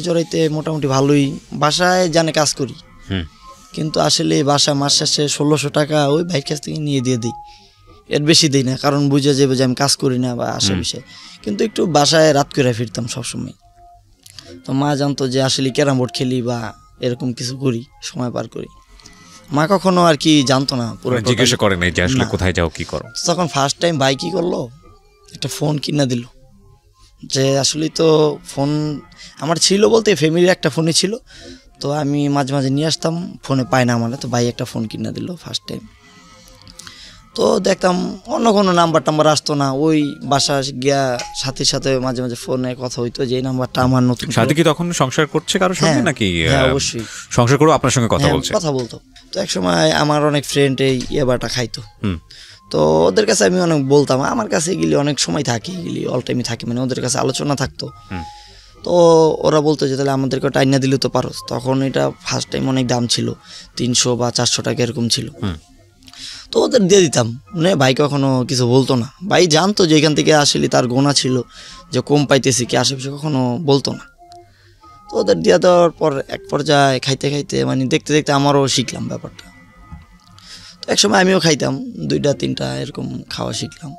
জড়াইতে মোটামুটি ভালোই, বাসায় জানে কাজ করি, কিন্তু আসলে বাসা মাস শেষে 1600 টাকা ওই ভাইয়ের কাছ থেকে নিয়ে দিয়ে দিই, এর বেশি দিই না, কারণ বুঝে যাবে যে আমি কাজ করি না বা আসা বিষয়। কিন্তু একটু বাসায় রাত করে ফিরতাম সবসময়। তো মা জানতো যে আসলে ক্যারাম বোর্ড খেলি বা এরকম কিছু করি, সময় পার করি। মা কখনো আর কি জানতো না, পুরো জিজ্ঞাসা করে নাই যে আসলে কোথায় যাও কি করো। তখন ফার্স্ট টাইম ভাই কি করলো, একটা ফোন কিনা দিল। যে আসলে তো ফোন আমার ছিল বলতে ফ্যামিলির একটা ফোনই ছিল, তো আমি মাঝে মাঝে নিয়ে আসতাম, ফোনে পাই না মানে, তো ভাই একটা ফোন কিনা দিল ফার্স্ট টাইম। তো দেখতাম অন্য কোনো নাম্বার টাম্বার আসতো না, ওই বাসা গিয়া সাথীর সাথে মাঝে মাঝে ফোনে কথা হইতো যে এই নাম্বারটা আমার নতুন। সাথী কি তখন সংসার করছে কারোর সঙ্গে নাকি? হ্যাঁ অবশ্যই সংসার করে আপনার সঙ্গে কথা বলতো। তো এক সময় আমার অনেক ফ্রেন্ড এই ইয়াবাটা খাইতো, তো ওদের কাছে আমি অনেক বলতাম, আমার কাছে এগুলি অনেক সময় থাকে, এগুলি অল টাইমই থাকে, মানে ওদের কাছে আলোচনা থাকতো। তো ওরা বলতো যে তাহলে আমাদেরকে টাইনা দিলে তো পারো। তখন এটা ফার্স্ট টাইম অনেক দাম ছিল, 300 বা 400 টাকা এরকম ছিল। তো ওদের দিয়ে দিতাম, মানে ভাই কখনো কিছু বলতো না। ভাই জানতো যে এখান থেকে আসলে তার গোনা ছিল যে কম পাইতেছি কি আশেপাশে, কখনো বলতো না। তো ওদের দিয়ে দেওয়ার পর এক পর্যায়ে খাইতে খাইতে মানে দেখতে দেখতে আমারও শিখলাম ব্যাপারটা। তো একসময় আমিও খাইতাম 2-3টা এরকম খাওয়া শিখলাম।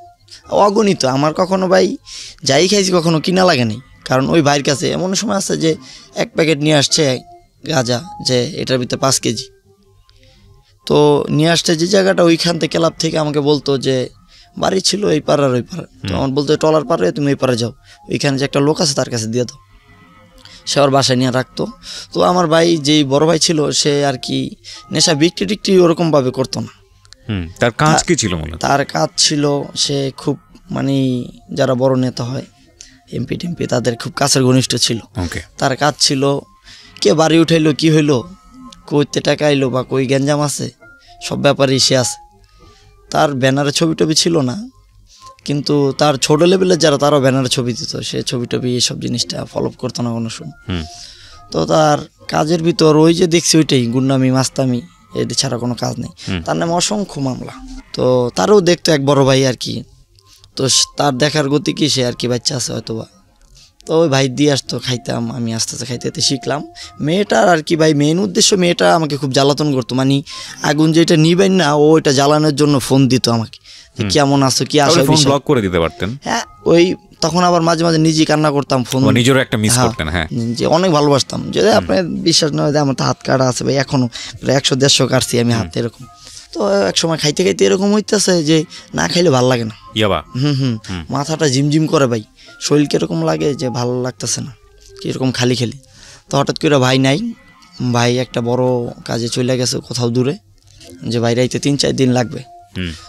অগণিত আমার কখনো ভাই যাই খাইছি কখনো কিনা লাগে নাই, কারণ ওই ভাইয়ের কাছে এমন সময় আছে যে 1 প্যাকেট নিয়ে আসছে গাঁজা, যে এটার ভিতরে 5 কেজি। তো নিয়ে আসছে যে জায়গাটা, ওইখান থেকে ক্লাব থেকে আমাকে বলতো যে বাড়ি ছিল এই পাড়ার ওই পাড়া, তো আমার বলতো টলার পাড়ে তুমি এই পাড়ে যাও, ওইখানে যে একটা লোক আছে তার কাছে দিয়ে দাও, সে ওর বাসায় নিয়ে রাখতো। তো আমার ভাই যেই বড় ভাই ছিল সে আর কি নেশা বিক্রি টিক্রি ওরকমভাবে করতো না। তার কাজ কি ছিল মূলত? তার কাজ ছিল সে খুব মানে যারা বড় নেতা হয় এমপি টেমপি তাদের খুব কাছের ঘনিষ্ঠ ছিল। তার কাজ ছিল কে বাড়ি উঠাইলো, কি হইলো, কইতে টাকা আইলো বা কই গ্যাঞ্জাম আছে, সব ব্যাপারেই সে আছে। তার ব্যানারে ছবি টবি ছিল না, কিন্তু তার ছোট লেভেলের যারা তারাও ব্যানারে ছবি দিত, সে ছবি টবি এইসব জিনিসটা ফলো করতো না কোনো সময়। তো তার কাজের ভিতর ওই যে দেখছি ওইটাই গুন্ডামি মাস্তামি, এটি ছাড়া কোনো কাজ নেই। তার নামে অসংখ্য মামলা। তো তারও দেখতো এক বড় ভাই আর কি, তো তার দেখার গতি কি সে আর কি বাচ্চা আছে হয়তো বা, তো ওই ভাই দিয়ে আসতো, খাইতাম আমি, আস্তে আস্তে খাইতে শিখলাম। মেয়েটার আর কি ভাই মেইন উদ্দেশ্য, মেয়েটা আমাকে খুব জ্বালাতন করতো, মানে আগুন যেটা নিবেন না ও ওইটা জ্বালানোর জন্য ফোন দিত আমাকে, কেমন আছো কি আসো, ফোন ব্লক করে দিতে পারতেন। হ্যাঁ, ওই তখন আবার মাঝে মাঝে নিজেই কান্না করতাম, ফোন নিজেরও একটা মিস করতেন। হ্যাঁ, যে অনেক ভালোবাসতাম, যদি আপনার বিশ্বাস না হয় আমার তো হাত কাটা আছে ভাই, এখনো প্রায় 100-150 কাটছি আমি হাতে এরকম। তো এক সময় খাইতে খাইতে এরকম হইতেছে যে না খাইলে ভালো লাগে না, মাথাটা ঝিমঝিম করে ভাই, শরীর কিরকম লাগে যে ভালো লাগতেছে না, কীরকম খালি খালি। তো হঠাৎ করে ভাই নাই, ভাই একটা বড় কাজে চলে গেছে কোথাও দূরে, যে বাইরে আইতে 3-4 দিন লাগবে।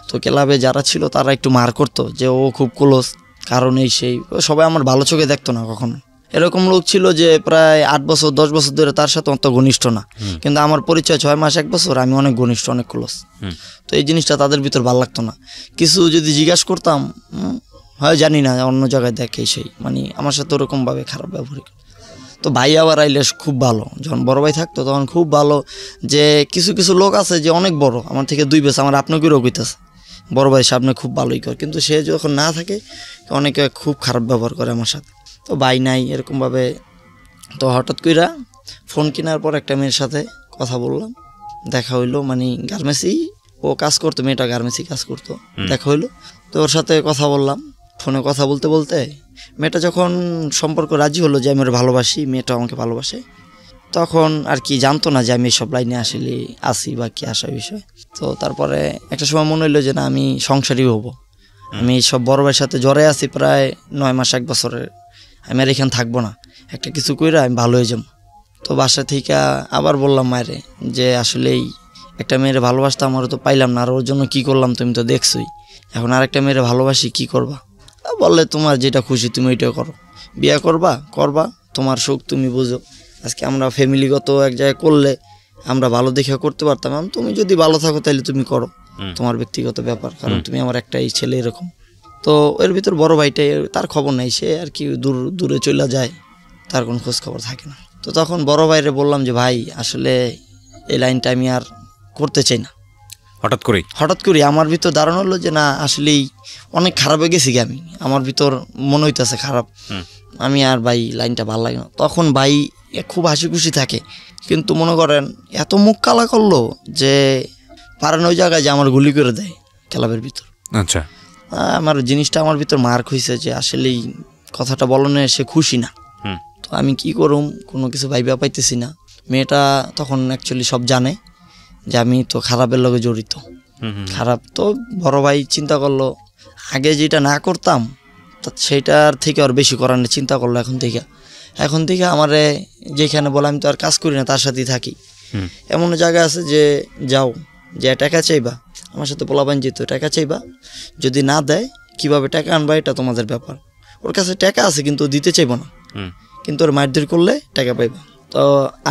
তো ক্লাবে যারা ছিল তারা একটু মার করতো যে ও খুব ক্লোজ, কারণ এই সেই, সবাই আমার ভালো চোখে দেখতো না কখনো। এরকম লোক ছিল যে প্রায় 8-10 বছর ধরে তার সাথে অত ঘনিষ্ঠ না, কিন্তু আমার পরিচয় 6 মাস 1 বছর, আমি অনেক ঘনিষ্ঠ, অনেক ক্লোজ। তো এই জিনিসটা তাদের ভিতর ভালো লাগতো না। কিছু যদি জিজ্ঞাসা করতাম, হয় জানি না, অন্য জায়গায় দেখে সেই, মানে আমার সাথে ওরকমভাবে খারাপ ব্যবহার। তো ভাই আবার আইলে খুব ভালো, যখন বড় ভাই থাকতো তখন খুব ভালো, যে কিছু কিছু লোক আছে যে অনেক বড় আমার থেকে 2 বেশ, আমার আপনাকেও কইতেছে বড় ভাই সামনে খুব ভালোই করে, কিন্তু সে যখন না থাকে অনেকে খুব খারাপ ব্যবহার করে আমার সাথে। তো ভাই নাই এরকমভাবে। তো হঠাৎ কইরা ফোন কেনার পর একটা মেয়ের সাথে কথা বললাম, দেখা হইলো, মানে গার্মেন্টসই ও কাজ করতো, মেয়েটা গার্মেন্টসই কাজ করতো, দেখা হইলো। তো ওর সাথে কথা বললাম, ফোনে কথা বলতে বলতে মেয়েটা যখন সম্পর্ক রাজি হলো যে আমি ওর ভালোবাসি, মেয়েটা আমাকে ভালোবাসে, তখন আর কি জানতো না যে আমি সব লাইনে আসলে আসি বা কি আসা বিষয়। তো তারপরে একটা সময় মনে হইলো যে না, আমি সংসারই হবো, আমি সব বড় ভাইয়ের সাথে জ্বরে আছি প্রায় 9 মাস 1 বছরের, আমি আর এখানে থাকবো না, একটা কিছু কইরা আমি ভালো হয়ে যাবো। তো বাসা থেকে আবার বললাম মায়েরে যে আসলেই একটা মেয়েরে ভালোবাসতাম, আমারও তো পাইলাম না, আর ওর জন্য কী করলাম তুমি তো দেখছোই, এখন আরেকটা মেয়েরে ভালোবাসি, কি করবা? বললে তোমার যেটা খুশি তুমি ওইটা করো, বিয়ে করবা, তোমার সুখ তুমি বুঝো। আজকে আমরা ফ্যামিলিগত এক জায়গায় করলে আমরা ভালো দেখে করতে পারতাম, তুমি যদি ভালো থাকো তাহলে তুমি করো, তোমার ব্যক্তিগত ব্যাপার, কারণ তুমি আমার একটাই ছেলে এরকম। তো এর ভিতর বড় ভাইটাই, তার খবর নাই, সে আর কি দূরে চলে যায়, তার কোনো খোঁজ খবর থাকে না। তো তখন বড় ভাইরে বললাম যে ভাই আসলে এই লাইনটা আমি আর করতে চাই না। হঠাৎ করে আমার ভিতর ধারণা হলো যে না, আসলেই অনেক খারাপ হয়ে গেছি, আমি আমার ভিতর মনে হইতেছে খারাপ, আমি আর ভাই লাইনটা ভালো লাগে না। তখন ভাই খুব হাসি খুশি থাকে, কিন্তু মনে করেন এত মুখ কালা করলো যে পারানো ওই জায়গায় যে আমার গুলি করে দেয় ক্লাবের ভিতর। আচ্ছা, আমার জিনিসটা আমার ভিতর মার্ক হয়েছে যে আসলেই কথাটা বলনে সে খুশি না। তো আমি কি করুম, কোনো কিছু ভাইবা পাইতেছি না। মেয়েটা তখন অ্যাকচুয়ালি সব জানে যে আমি তো খারাপের লগে জড়িত, খারাপ। তো বড় ভাই চিন্তা করলো আগে যেটা না করতাম সেইটার থেকে আর বেশি করার চিন্তা করলো। এখন থেকে আমারে যেখানে বলে আমি তো আর কাজ করি না, তার সাথেই থাকি। এমন জায়গা আছে যে যাও, যে টাকা চাইবা, আমার সাথে পোলাপান যেত, টাকা চাইবা, যদি না দেয় কিভাবে টাকা আনবা এটা তোমাদের ব্যাপার। ওর কাছে টাকা আছে কিন্তু দিতে চাইবো না, কিন্তু ওর মারধর করলে টাকা পাইবা। তো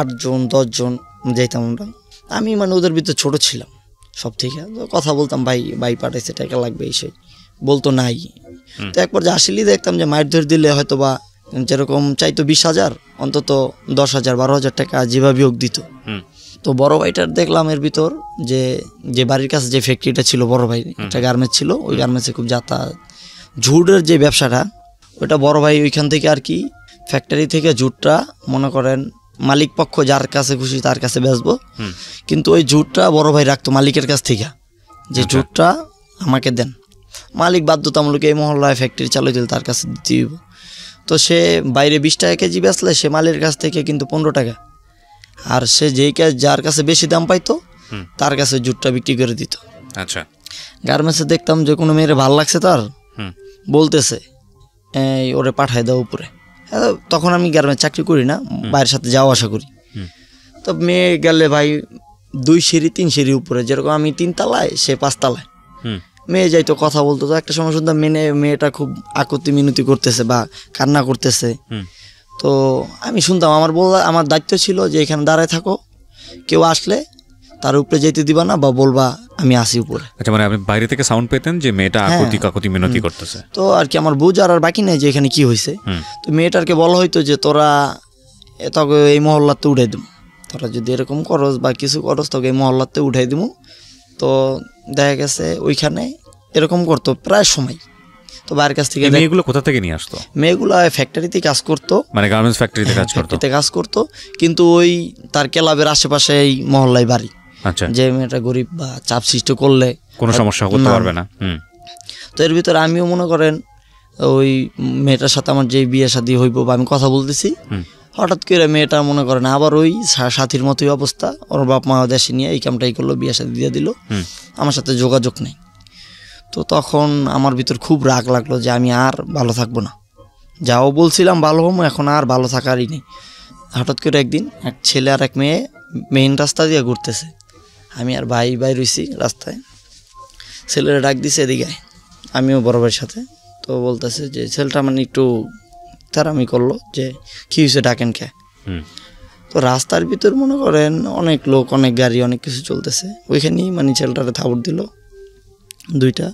8 জন 10 জন যাইতাম আমরা, আমি মানে ওদের ভিতরে ছোট ছিলাম সব থেকে। তো কথা বলতাম, ভাই পাঠাইছে টাকা লাগবে, এই সেই বলতো নাই। তো একবার যে আসলেই দেখতাম যে মারধর দিলে হয়তো বা যেরকম চাইতো 20,000 অন্তত 10,000 12,000 টাকা যেভাবে হোক দিত। তো বড় ভাইটার দেখলাম এর ভিতর যে বাড়ির কাছে যে ফ্যাক্টরিটা ছিল, বড় ভাই একটা গার্মেন্টস ছিল, ওই গার্মেন্টসে খুব যাতায়াত, ঝুটের যে ব্যবসাটা, ওইটা বড় ভাই ওইখান থেকে আর কি ফ্যাক্টরি থেকে ঝুটটা মনে করেন মালিক পক্ষ যার কাছে খুশি তার কাছে বেচবো, কিন্তু ওই ঝুটটা বড় ভাই রাখতো মালিকের কাছ থেকে, যে জুটটা আমাকে দেন। মালিক বাধ্যতামূলক এই মহল্লায় ফ্যাক্টরি চালু দিল, তার কাছে দিতে হইব। তো সে বাইরে 20 টাকা কেজি বেচলে সে মালির কাছ থেকে কিন্তু 15 টাকা, আর সে যার কাছে বেশি দাম পাইতো তার কাছে জুটটা বিক্রি করে দিত। আচ্ছা, গার্মেন্টসে দেখতাম যে কোনো মেয়ের ভালো লাগছে তার, বলতেছে এই ওরে পাঠায় দাও উপরে। তখন আমি গার্মেন্টস চাকরি করি না, বাইরের সাথে যাওয়া আসা করি। তো মেয়ে গেলে ভাই 2 সিঁড়ি 3 সিঁড়ি উপরে, যেরকম আমি 3 তলায় সে 5 তলায়, মেয়ে যাইতো কথা বলতো। তো একটা সময় শুনতাম মেয়েটা খুব আকুতি মিনতি করতেছে বা কান্না করতেছে। তো আমি শুনতাম, আমার দায়িত্ব ছিল যে এখানে দাঁড়ায় থাকো, কেউ আসলে তার উপরে যেতে দিবা না বা বলবা আমি আসি উপরে। আচ্ছা, মানে আপনি বাইরে থেকে সাউন্ড পেতেন যে মেয়েটা আকুতি কাকুতি মিনতি করতেছে। তো আর কি আমার বুঝ আর বাকি নাই যে এখানে কি হয়েছে। তো মেয়েটারকে বলা হইতো যে তোরা তোকে এই মহল্লাতে উঠাই দেবো, তোরা যদি এরকম করস বা কিছু করস তোকে এই মহল্লাতে উঠাই দেবো। তো দেখা গেছে ওইখানে এরকম করতো প্রায় সময়। তো বাইরের কাছ থেকে মেয়েগুলো কোথা থেকে নিয়ে আসতো? মেয়েগুলো ফ্যাক্টরিতে কাজ করতো, মানে গার্মেন্টস ফ্যাক্টরিতে কাজ করতো, কিন্তু ওই তার ক্লাবের আশেপাশে এই মহল্লায় বাড়ি। আচ্ছা, যে মেয়েটা গরিব বা চাপ সৃষ্টি করলে কোনো সমস্যা করতে পারবে না। তো এর ভিতরে আমিও মনে করেন ওই মেয়েটার সাথে আমার যে বিয়ে শাদী হইব বা আমি কথা বলতেছি, হঠাৎ করে মেয়েটা মনে করেন আবার ওই সাথীর মতোই অবস্থা, ওর বাপ মা দেশে নিয়ে এই কামটাই করলো, বিয়ে শাদী দিয়ে দিল, আমার সাথে যোগাযোগ নেই। তো তখন আমার ভিতর খুব রাগ লাগলো যে আমি আর ভালো থাকবো না, যাও বলছিলাম ভালো হবো, এখন আর ভালো থাকারই নেই। হঠাৎ করে একদিন এক ছেলে আর এক মেয়ে মেইন রাস্তা দিয়ে ঘুরতেছে, আমি আর ভাই রইছি রাস্তায়, ছেলেরা ডাক দিছে এদিকে, আমিও বড় ভাইয়ের সাথে। তো বলতেছে যে ছেলেটা মানে একটু তারামি করলো যে কী হয়েছে ডাকেন কে। তো রাস্তার ভিতর মনে করেন অনেক লোক, অনেক গাড়ি, অনেক কিছু চলতেছে, ওইখানেই মানে ছেলেটারে থাবড় দিল 2টা।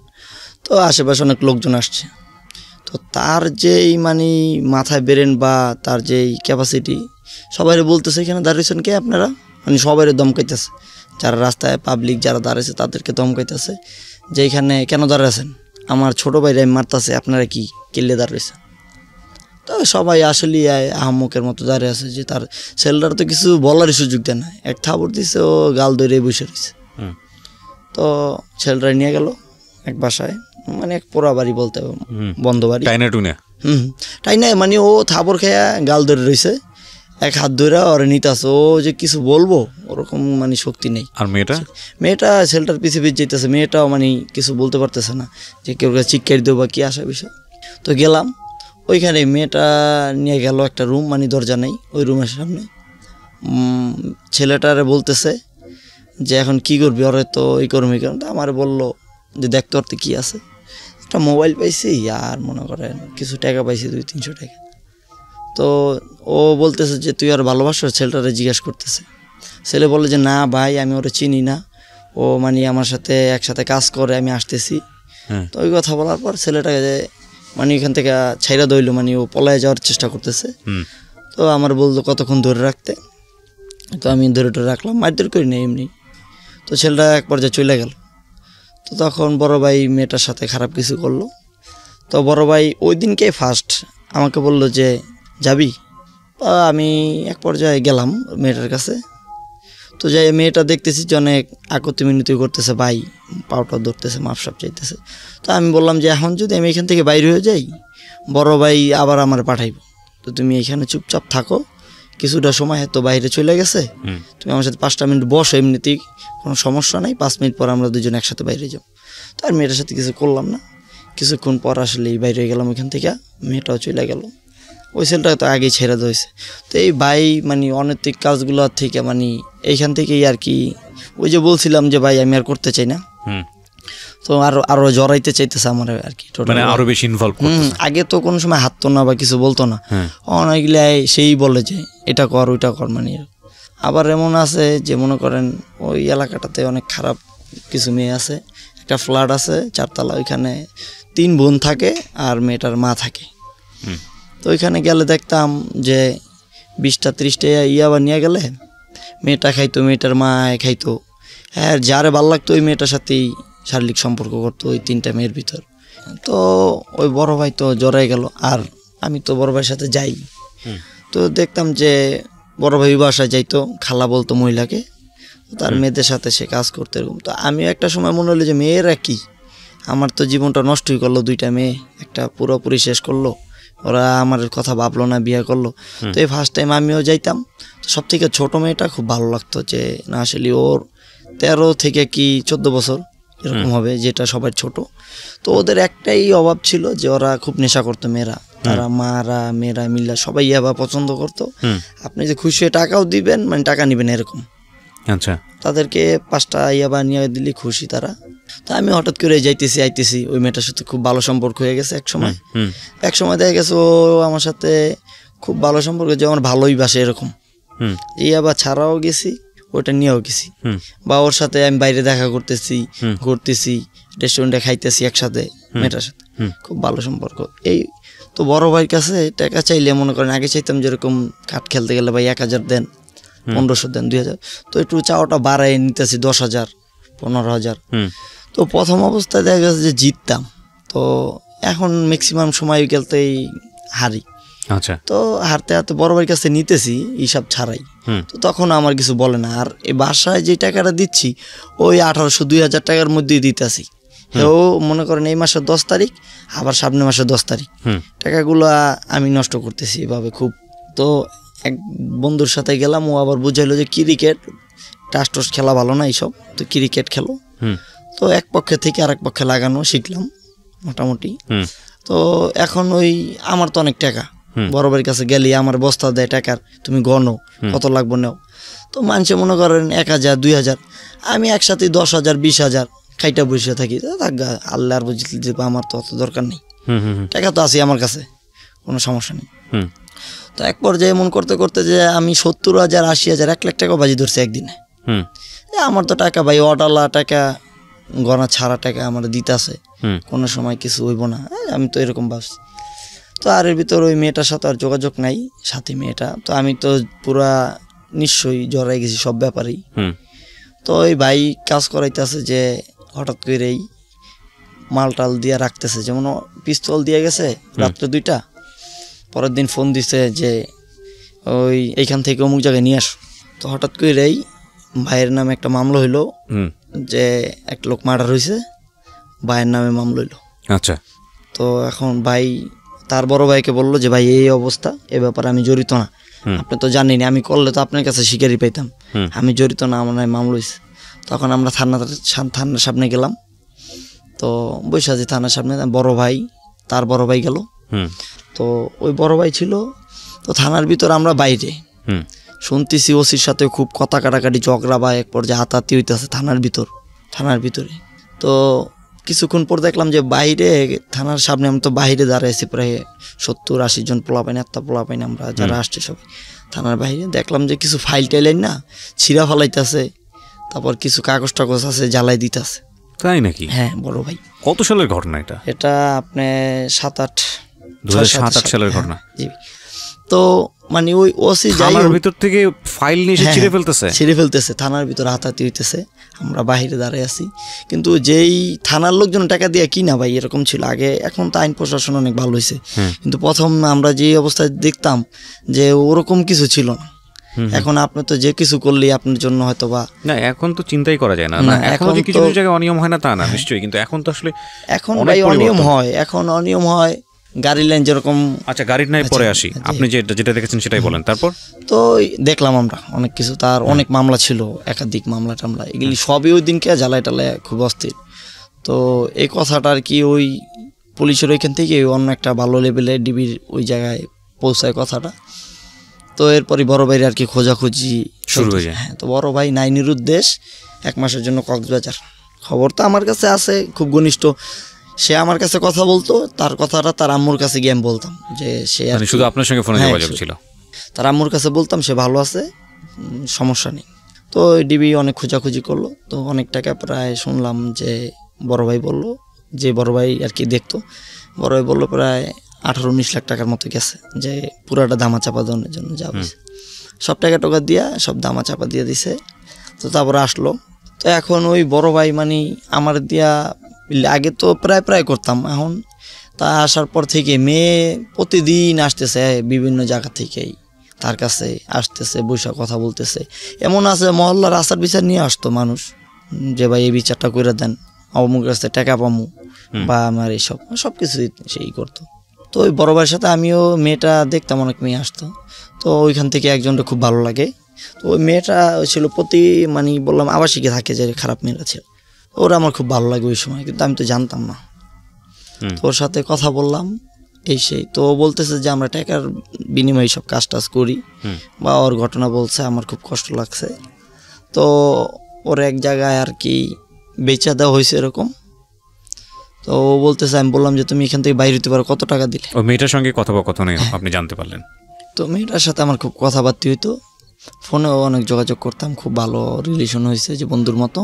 তো আশেপাশে অনেক লোকজন আসছে। তো তার যেই মানে মাথায় বেরেন বা তার যেই ক্যাপাসিটি, সবাই বলতেছে এখানে দাঁড়িয়েছেন কে আপনারা, মানে সবাই দমকাইতেছে, যারা রাস্তায় পাবলিক যারা দাঁড়িয়েছে তাদেরকে দমকাইতেছে যে এখানে কেন দাঁড়িয়েছেন, আমার ছোটো ভাইরা মারতেছে, আপনারা কি কিল্লে দাঁড়িয়েছেন। তো সবাই আসলে আহম্মকের মতো দাঁড়িয়ে আছে, যে তার ছেলেটার তো কিছু বলারই সুযোগ দেয় না, এক থাবড় দিছে, ও গাল ধরে বসে রয়েছে। তো ছেলেটা নিয়ে গেল এক বাসায়, মানে এক পোড়া বাড়ি বলতে বন্ধ বাড়ি, তাই না, মানে ও থাবড় খেয়া গাল ধরে রয়েছে, এক হাত ধরে ওরে নিতেছে, ও যে কিছু বলবো ওরকম মানে শক্তি নেই। আর মেয়েটা ছেলেটার পিছিয়ে যেতেছে, মেয়েটাও মানে কিছু বলতে পারতেছে না যে কেউ চিৎকার দেবো বা কি আসা বিষয়। তো গেলাম ওইখানে, মেয়েটা নিয়ে গেল একটা রুম, মানে দরজা নেই, ওই রুমের সামনে ছেলেটারে বলতেছে যে এখন কি করবি, ওরে তো এই করবি কেন। আমার বললো যে দেখতে পারতে কি আছে, একটা মোবাইল পাইছি আর মনে করেন কিছু টাকা পাইছি 200-300 টাকা। তো ও বলতেছে যে তুই আর ভালোবাসো, ছেলেটারে জিজ্ঞাসা করতেছে। ছেলে বলে যে না ভাই আমি ওরে চিনি না, ও মানে আমার সাথে একসাথে কাজ করে, আমি আসতেছি। তো ওই কথা বলার পর ছেলেটাকে মানে এখান থেকে ছাইরা দইল, মানে ও পলায় যাওয়ার চেষ্টা করতেছে। তো আমার বললো কতক্ষণ ধরে রাখতে, তো আমি ধরে রাখলাম, মারধর করি না এমনি। তো ছেলেটা এক পর্যায়ে চলে গেল। তো তখন বড় ভাই মেয়েটার সাথে খারাপ কিছু করলো। তো বড় ভাই ওই দিনকে ফার্স্ট আমাকে বলল যে যাবি। আমি এক পর্যায়ে গেলাম মেয়েটার কাছে। তো যাই মেয়েটা দেখতেছি যে অনেক আকতি মিনতি করতেছে, ভাই পাউটা ধরতেছে, মাপসাপ চাইতেছে। তো আমি বললাম যে এখন যদি আমি এখান থেকে বাইরে হয়ে যাই, বড় ভাই আবার আমার পাঠাইব, তো তুমি এখানে চুপচাপ থাকো, কিছুটা সময় হয়তো বাইরে চলে গেছে, তুমি আমার সাথে 5টা মিনিট বসো, এমনিতেই কোনো সমস্যা নাই, 5 মিনিট পর আমরা দুজন একসাথে বাইরে যাবো। তো আর মেয়েটার সাথে কিছু করলাম না, কিছুক্ষণ পর আসলে বাইরে গেলাম ওইখান থেকে, মেয়েটাও চলে গেল। ওই ছেলেটা তো আগেই ছেড়ে দিয়েছে। তো এই ভাই মানে অনৈতিক কাজগুলো থেকে মানে এইখান থেকেই আর কি, ওই যে বলছিলাম যে ভাই আমি আর করতে চাই না, তো আরো জড়াইতে চাইতেছে আমার আর কি, মানে আরো বেশি ইনভলভ করতেছে। আগে তো কোনো সময় হাঁটতো না বা কিছু বলতো না, অনেকগুলাই সেই বলে যে এটা কর ওইটা কর, মানে আবার এমন আছে যে মনে করেন ওই এলাকাটাতে অনেক খারাপ কিছু মেয়ে আছে, একটা ফ্ল্যাট আছে 4 তলা, ওইখানে 3 বোন থাকে আর মেয়েটার মা থাকে। তো ওইখানে গেলে দেখতাম যে 20টা-30টা ইয়াবা নিয়ে গেলে মেয়েটা খাইতো, মেয়েটার মা খাইতো, হ্যাঁ যারে ভালো লাগতো ওই মেয়েটার সাথেই শারীরিক সম্পর্ক করতো ওই 3টা মেয়ের ভিতর। তো ওই বড় ভাই তো জড়াই গেল, আর আমি তো বড় ভাইয়ের সাথে যাই। তো দেখতাম যে বড় ভাই বাসায় যাইতো, খালা বলতো মহিলাকে তার মেয়েদের সাথে সে কাজ করতে এরকম। তো আমিও একটা সময় মনে হলো যে মেয়েরা কি, আমার তো জীবনটা নষ্টই করলো, 2টা মেয়ে একটা পুরোপুরি শেষ করলো, ওরা আমার কথা ভাবলো না, বিয়ে করলো। তো এই ফার্স্ট টাইম আমিও যাইতাম। তো সব থেকে ছোটো মেয়েটা খুব ভালো লাগতো, যে না আসলে ওর 13 থেকে কি 14 বছর এরকম হবে, যেটা সবার ছোট। তো ওদের একটাই অভাব ছিল যে ওরা খুব নেশা করতো মেয়েরা, তারা মেয়েরা মিল্লা সবাই ইয়াবা পছন্দ করতো। আপনি যে খুশি হয়ে টাকাও দিবেন, মানে টাকা নেবেন এরকম। আচ্ছা, তাদেরকে 5টা ইয়াবা নিয়ে দিলে খুশি তারা। তো আমি হঠাৎ করে যাইতেছি আইতেছি, ওই মেয়েটার সাথে খুব ভালো সম্পর্ক হয়ে গেছে এক সময়। দেখা গেছে ও আমার সাথে খুব ভালো সম্পর্ক, যে আমার ভালোই বাসে এরকম। ইয়াবা ছাড়াও গেছি, ওটা নিয়েও গেছি, বা ওর সাথে আমি বাইরে দেখা করতেছি, ঘুরতেছি, রেস্টুরেন্টে খাইতেছি একসাথে, মেয়েটার সাথে খুব ভালো সম্পর্ক। এই তো বড় ভাইয়ের কাছে টাকা চাইলে মনে করেন আগে চাইতাম যেরকম কাঠ খেলতে গেলে ভাই 1000 দেন, 1500 দেন, 2000, তো একটু চাওয়াটা বাড়াই নিতেছি 10,000, 15,000। তো প্রথম অবস্থায় দেখা গেছে যে জিততাম, তো এখন ম্যাক্সিমাম সময় খেলতেই হারি। আচ্ছা, তো হারতে হারতে বড় ভাইয়ের কাছে নিতেছি হিসাব ছাড়াই, তো তখন আমার কিছু বলে না। আর এই বাসায় যে টাকাটা দিচ্ছি ওই 1800-2000 টাকার মধ্যেই দিতেছি। ও মনে করেন এই মাসের 10 তারিখ, আবার সামনের মাসের 10 তারিখ, টাকাগুলো আমি নষ্ট করতেছি এভাবে খুব। তো এক বন্ধুর সাথে গেলাম, ও আবার বুঝাইলো যে ক্রিকেট টাস খেলা ভালো না এইসব, তো ক্রিকেট খেলো। তো এক পক্ষে থেকে আরেক পক্ষে লাগানো শিখলাম মোটামুটি। তো এখন ওই আমার তো অনেক টাকা, বড় ভাইয়ের কাছে গেলে আমার বস্তা দেয় টাকার, তুমি গণো কত লাগবো নেও। তো মানুষে মনে করেন 1000, 2000, আমি একসাথে 10,000, 20,000 খাইটা বসে থাকি। আল্লাহ আর বুঝলি যে আমার তো অত দরকার নেই, টাকা তো আছে আমার কাছে, কোনো সমস্যা নেই। তো এক পর্যায়ে এমন করতে করতে যে আমি 70,000, 80,000, 1 লাখ টাকা বাজি ধরছি একদিনে। আমার তো টাকা ভাই অডালা টাকা, গণা ছাড়া টাকা আমার দিতে আছে, কোনো সময় কিছু হইব না, আমি তো এরকম ভাবছি। তো আর এর ভিতর ওই মেয়েটার সাথে আর যোগাযোগ নাই, সাথী মেয়েটা। তো আমি তো পুরা নিশ্চয়ই জড়াই গেছি সব ব্যাপারেই। তো ওই ভাই কাজ করাইতেছে যে হঠাৎ করেই মালটাল দিয়ে রাখতেছে, যেমন পিস্তল দিয়ে গেছে রাত্রে 2টা, পরের দিন ফোন দিছে যে ওই এইখান থেকে অমুক জায়গায় নিয়ে আসো। তো হঠাৎ করেই ভাইয়ের নামে একটা মামলা হইলো, যে এক লোক মার্ডার হয়েছে, ভাইয়ের নামে মামলা হইলো। আচ্ছা, তো এখন ভাই তার বড় ভাইকে বললো যে ভাই এই অবস্থা, এ ব্যাপারে আমি জড়িত না, আপনি তো জানেন, আমি করলে তো আপনার কাছে স্বীকারই পাইতাম, আমি জড়িত না, আমার নামে মামলা হয়েছে। তখন আমরা থানার সামনে গেলাম। তো বৈশাখী থানার সামনে বড় ভাই, তার বড় ভাই গেল। তো ওই বড় ভাই ছিল তো থানার ভিতর, আমরা বাইরে শুনতেছি ওসির সাথে খুব কথা কাটাকাটি, ঝগড়া বা এক পর্যায়ে হাতাহাতি হইতেছে থানার ভিতরে। তো কিছুক্ষণ পর দেখলাম যে বাইরে থানার সামনে, আমি তো বাইরে দাঁড়াইছি, প্রায় 70-80 জন পোলাপাইন, একটা পোলাপাইন আমরা যারা আসছে সবাই থানার বাইরে। দেখলাম যে কিছু ফাইল টাইলেন না ছিঁড়া ফালাইতেছে, তারপর কিছু কাগজ টাগজ আছে জ্বালাই দিতেছে। তাই নাকি? হ্যাঁ বড় ভাই। কত সালের ঘটনা এটা? এটা আপনি 2007-8 সালের ঘটনা। তো মানে ওই ওসি থানার ভিতর থেকে ফাইল নিয়ে ছিঁড়ে ফেলতেছে, থানার ভিতর হাতাহাতি হইতেছে, আমরা বাইরে দাঁড়িয়ে আছি। কিন্তু যেই থানার লোকজন টাকা দিয়ে কিনা ভাই এরকম ছিল আগে, এখন তো আইন প্রশাসন অনেক ভালো হয়েছে, কিন্তু প্রথম আমরা যে অবস্থায় দেখতাম যে ওরকম কিছু ছিল না। এখন আপনি তো যে কিছু করলেই আপনার জন্য হয়তো বা না, এখন তো চিন্তাই করা যায় না। এখন যে কিছু জায়গায় অনিয়ম হয় না তা না, নিশ্চয়ই, কিন্তু এখন তো আসলে এখন ভাই অনিয়ম হয়, গাড়ির লাইন যেরকম। আচ্ছা, গাড়ির নাই পরে আসি, আপনি যেটা দেখেছেন সেটাই বলেন। তারপর তো দেখলাম আমরা অনেক কিছু, তার অনেক মামলা ছিল, একাধিক মামলা টামলা, এগুলি সবই ওই দিনকে জ্বালায় টালায় খুব অস্থির। তো এই কথাটা আর কি ওই পুলিশের ওইখান থেকে অন্য একটা ভালো লেভেলে ডিবির ওই জায়গায় পৌঁছায় কথাটা। তো এরপরই বড় ভাইয়ের আর কি খোঁজাখুঁজি শুরু হয়ে যায়। হ্যাঁ, তো বড় ভাই নাইনের উদ্দেশ 1 মাসের জন্য কক্সবাজার, খবর তো আমার কাছে আছে, খুব ঘনিষ্ঠ। সে আমার কাছে কথা বলতো, তার কথাটা তার আম্মুর কাছে গিয়ে আমি বলতাম যে সে শুধু আপনার সঙ্গে ফোনে যোগাযোগ ছিল, তার আম্মুর কাছে বলতাম সে ভালো আছে, সমস্যা নেই। তো ডিবি অনেক খোঁজাখুঁজি করলো, তো অনেক টাকা প্রায় শুনলাম যে বড় ভাই বললো, যে বড় ভাই আর কি দেখতো, বড় ভাই বললো প্রায় 18-19 লাখ টাকার মতো গেছে, যে পুরাটা দামা চাপা দেওয়ার জন্য যা হয়েছে, সব টাকা টোকা দিয়া সব দামা চাপা দিয়ে দিছে। তো তারপরে আসলো। তো এখন ওই বড় ভাই মানে আমার দিয়া, আগে তো প্রায় করতাম, এখন তা আসার পর থেকে মেয়ে প্রতিদিন আসতেছে বিভিন্ন জায়গা থেকেই, তার কাছে আসতেছে, বৈশা কথা বলতেছে। এমন আছে মহল্লার আচার বিচার নিয়ে আসতো মানুষ, যে ভাই এই বিচারটা করে দেন, অমুক কাছে টাকা পামু বা আমার এইসব সব কিছুই সেই করতো। তো ওই বড় ভাইয়ের সাথে আমিও, মেয়েটা দেখতাম অনেক মেয়ে আসতো, তো ওইখান থেকে একজনটা খুব ভালো লাগে। তো ওই মেয়েটা ছিল প্রতি মানে বললাম আবাসিকে থাকে যে খারাপ মেয়েরা ছিল, ওরা আমার খুব ভালো লাগে ওই সময়, কিন্তু আমি তো জানতাম না। তো ওর সাথে কথা বললাম এই সেই, তো বলতেছে যে আমরা টাকার বিনিময়ে সব কাজ টাজ করি, বা ওর ঘটনা বলছে, আমার খুব কষ্ট লাগছে। তো ওর এক জায়গায় আর কি বেচা দেওয়া হয়েছে এরকম। তো ও বলতেছে, আমি বললাম যে তুমি এখান থেকে বাইরে হতে পারো, কত টাকা দিলে? ওই মেয়েটার সঙ্গে কথোপকথনে আপনি জানতে পারলেন? তো মেয়েটার সাথে আমার খুব কথাবার্তা হইতো, ফোনেও অনেক যোগাযোগ করতাম, খুব ভালো রিলেশন হয়েছে, যে বন্ধুর মতো।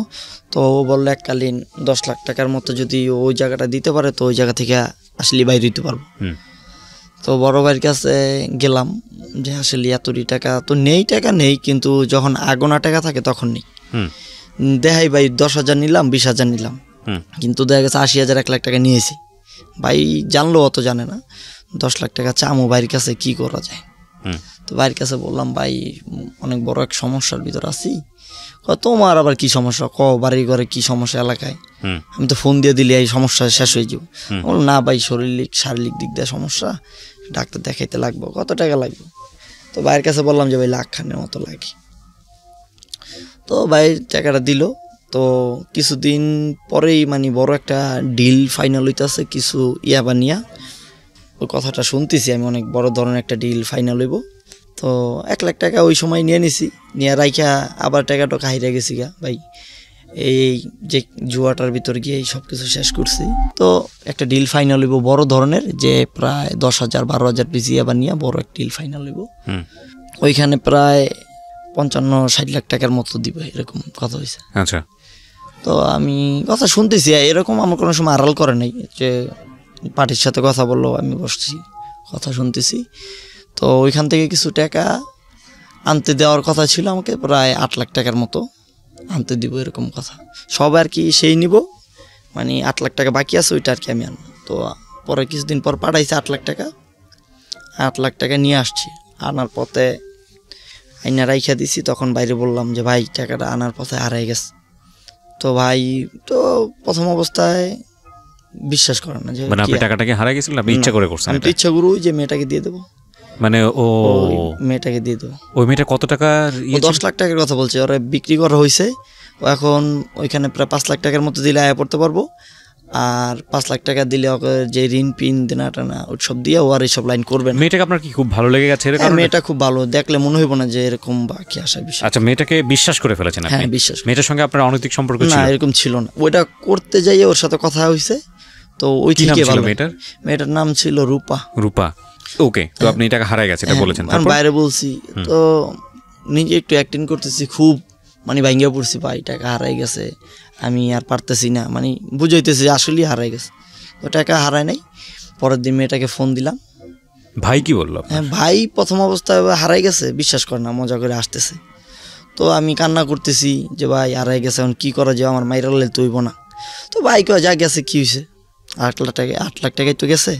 তো ও বললো এককালীন 10 লাখ টাকার মতো যদি ওই জায়গাটা দিতে পারে, তো ওই জায়গা থেকে আসলে বাইরে দিতে পারবো। তো বড় ভাইয়ের কাছে গেলাম যে আসলে এতটি টাকা তো নেই, টাকা নেই, কিন্তু যখন আগোনা টাকা থাকে তখন নেই। দেখাই ভাই 10,000 নিলাম, 20,000 নিলাম, কিন্তু দেখা গেছে 80,000, 1 লাখ টাকা নিয়েছি। ভাই জানলো, অত জানে না। 10 লাখ টাকা চামো ভাইয়ের কাছে, কি করা যায়? তো ভাইয়ের কাছে বললাম, ভাই অনেক বড় এক সমস্যার ভিতর আছি। তোমার আবার কি সমস্যা? বাড়ি ঘরে কি সমস্যা এলাকায়? আমি তো ফোন দিয়ে দিলে এই সমস্যা শেষ হয়ে যাবো। বল না ভাই, শারীরিক দিক দিয়ে সমস্যা, ডাক্তার দেখাইতে লাগবো, কত টাকা লাগবে? তো ভাইয়ের কাছে বললাম যে ভাই 1 লাখ খানের মতো লাগে। তো ভাই টাকাটা দিল। তো কিছুদিন পরেই মানে বড় একটা ডিল ফাইনাল হইতেছে, কিছু বানিয়া ওই কথাটা শুনতেছি আমি, অনেক বড় ধরনের একটা ডিল ফাইনাল হইব। তো 1 লাখ টাকা ওই সময় নিয়ে নিছি, নিয়ে রাইখা আবার টাকাটা হাইরা গেছি গা ভাই, এই যে জুয়াটার ভিতর গিয়ে এই সব কিছু শেষ করছি। তো একটা ডিল ফাইনাল হইব বড় ধরনের, যে প্রায় 10,000 12,000 পিস বানিয়া বড় একটা ডিল ফাইনাল হইব। ওইখানে প্রায় 55-60 লাখ টাকার মতো দিব, এরকম কথা হয়েছে। আচ্ছা। তো আমি কথা শুনতেছি, এরকম আমার কোনো সময় আড়াল করে নাই, যে পার্টির সাথে কথা বললো, আমি বসছি কথা শুনতেছি। তো ওইখান থেকে কিছু টাকা আনতে দেওয়ার কথা ছিল আমাকে, প্রায় 8 লাখ টাকার মতো আনতে দিব, এরকম কথা। সব আর কি সেই নিব, মানে 8 লাখ টাকা বাকি আছে, ওইটা আর কি আমি আনবো। তো পরে কিছুদিন পর পাঠাইছে 8 লাখ টাকা। 8 লাখ টাকা নিয়ে আসছি, আনার পথে আইনা রাইখা দিছি। তখন বাইরে বললাম যে ভাই টাকাটা আনার পথে হারাই গেছে। তো ভাই তো প্রথম অবস্থায় বিশ্বাস করে না, যে মানে আপনি টাকাটাকে হারাই গেছিলেন, আপনি ইচ্ছা করে করছেন? আমি তো ইচ্ছা করি যে মেয়েটাকে দিয়ে দেবো, মানে মেয়েটাকে দিয়ে দেবো। ওই মেয়েটা কত টাকা? 10 লাখ টাকার কথা বলছে, ওরা বিক্রি করা হয়েছে। এখন ওইখানে প্রায় 5 লাখ টাকার মতো দিলে আয়া পড়তে পারবো, আর 5 লাখ টাকা দিলে ওকে যে ঋণ পিন দেনা টানা ওসব দিয়ে ও আর এইসব লাইন করবে না। মেয়েটাকে আপনার কি খুব ভালো লেগে গেছে? মেয়েটা খুব ভালো, দেখলে মনে হইব না যে এরকম বাকি আসার বিষয়। আচ্ছা, মেয়েটাকে বিশ্বাস করে ফেলেছেন আপনি? হ্যাঁ, বিশ্বাস। মেয়েটার সঙ্গে আপনার অনৈতিক সম্পর্ক ছিল? না, এরকম ছিল না। ওইটা করতে যাই ওর সাথে কথা হইছে, তো ওই থেকে ভালো। মেয়েটার নাম ছিল রূপা। রূপা, ওকে। তো আপনি টাকা হারাই গেছে এটা বলেছেন, আমি বাইরে বলছি। তো নিজে একটু অ্যাক্টিং করতেছি, খুব মানে ভাঙ্গিয়া পড়ছি, ভাই টাকা হারাই গেছে, আমি আর পারতেছি না, মানে বুঝাইতেছি আসলেই হারাই গেছে। তো টাকা হারায় নাই। পরের দিন মেয়েটাকে ফোন দিলাম। ভাই কি বললো? হ্যাঁ, ভাই প্রথম অবস্থায় হারাই গেছে, বিশ্বাস করে না, মজা করে আসতেছে। তো আমি কান্না করতেছি যে ভাই হারাই গেছে, এখন কী করা যায়, আমার মাইরা লে তৈব না। তো ভাই কয় যা গেছে কী হয়েছে, 8 লাখ টাকায় তো গেছে,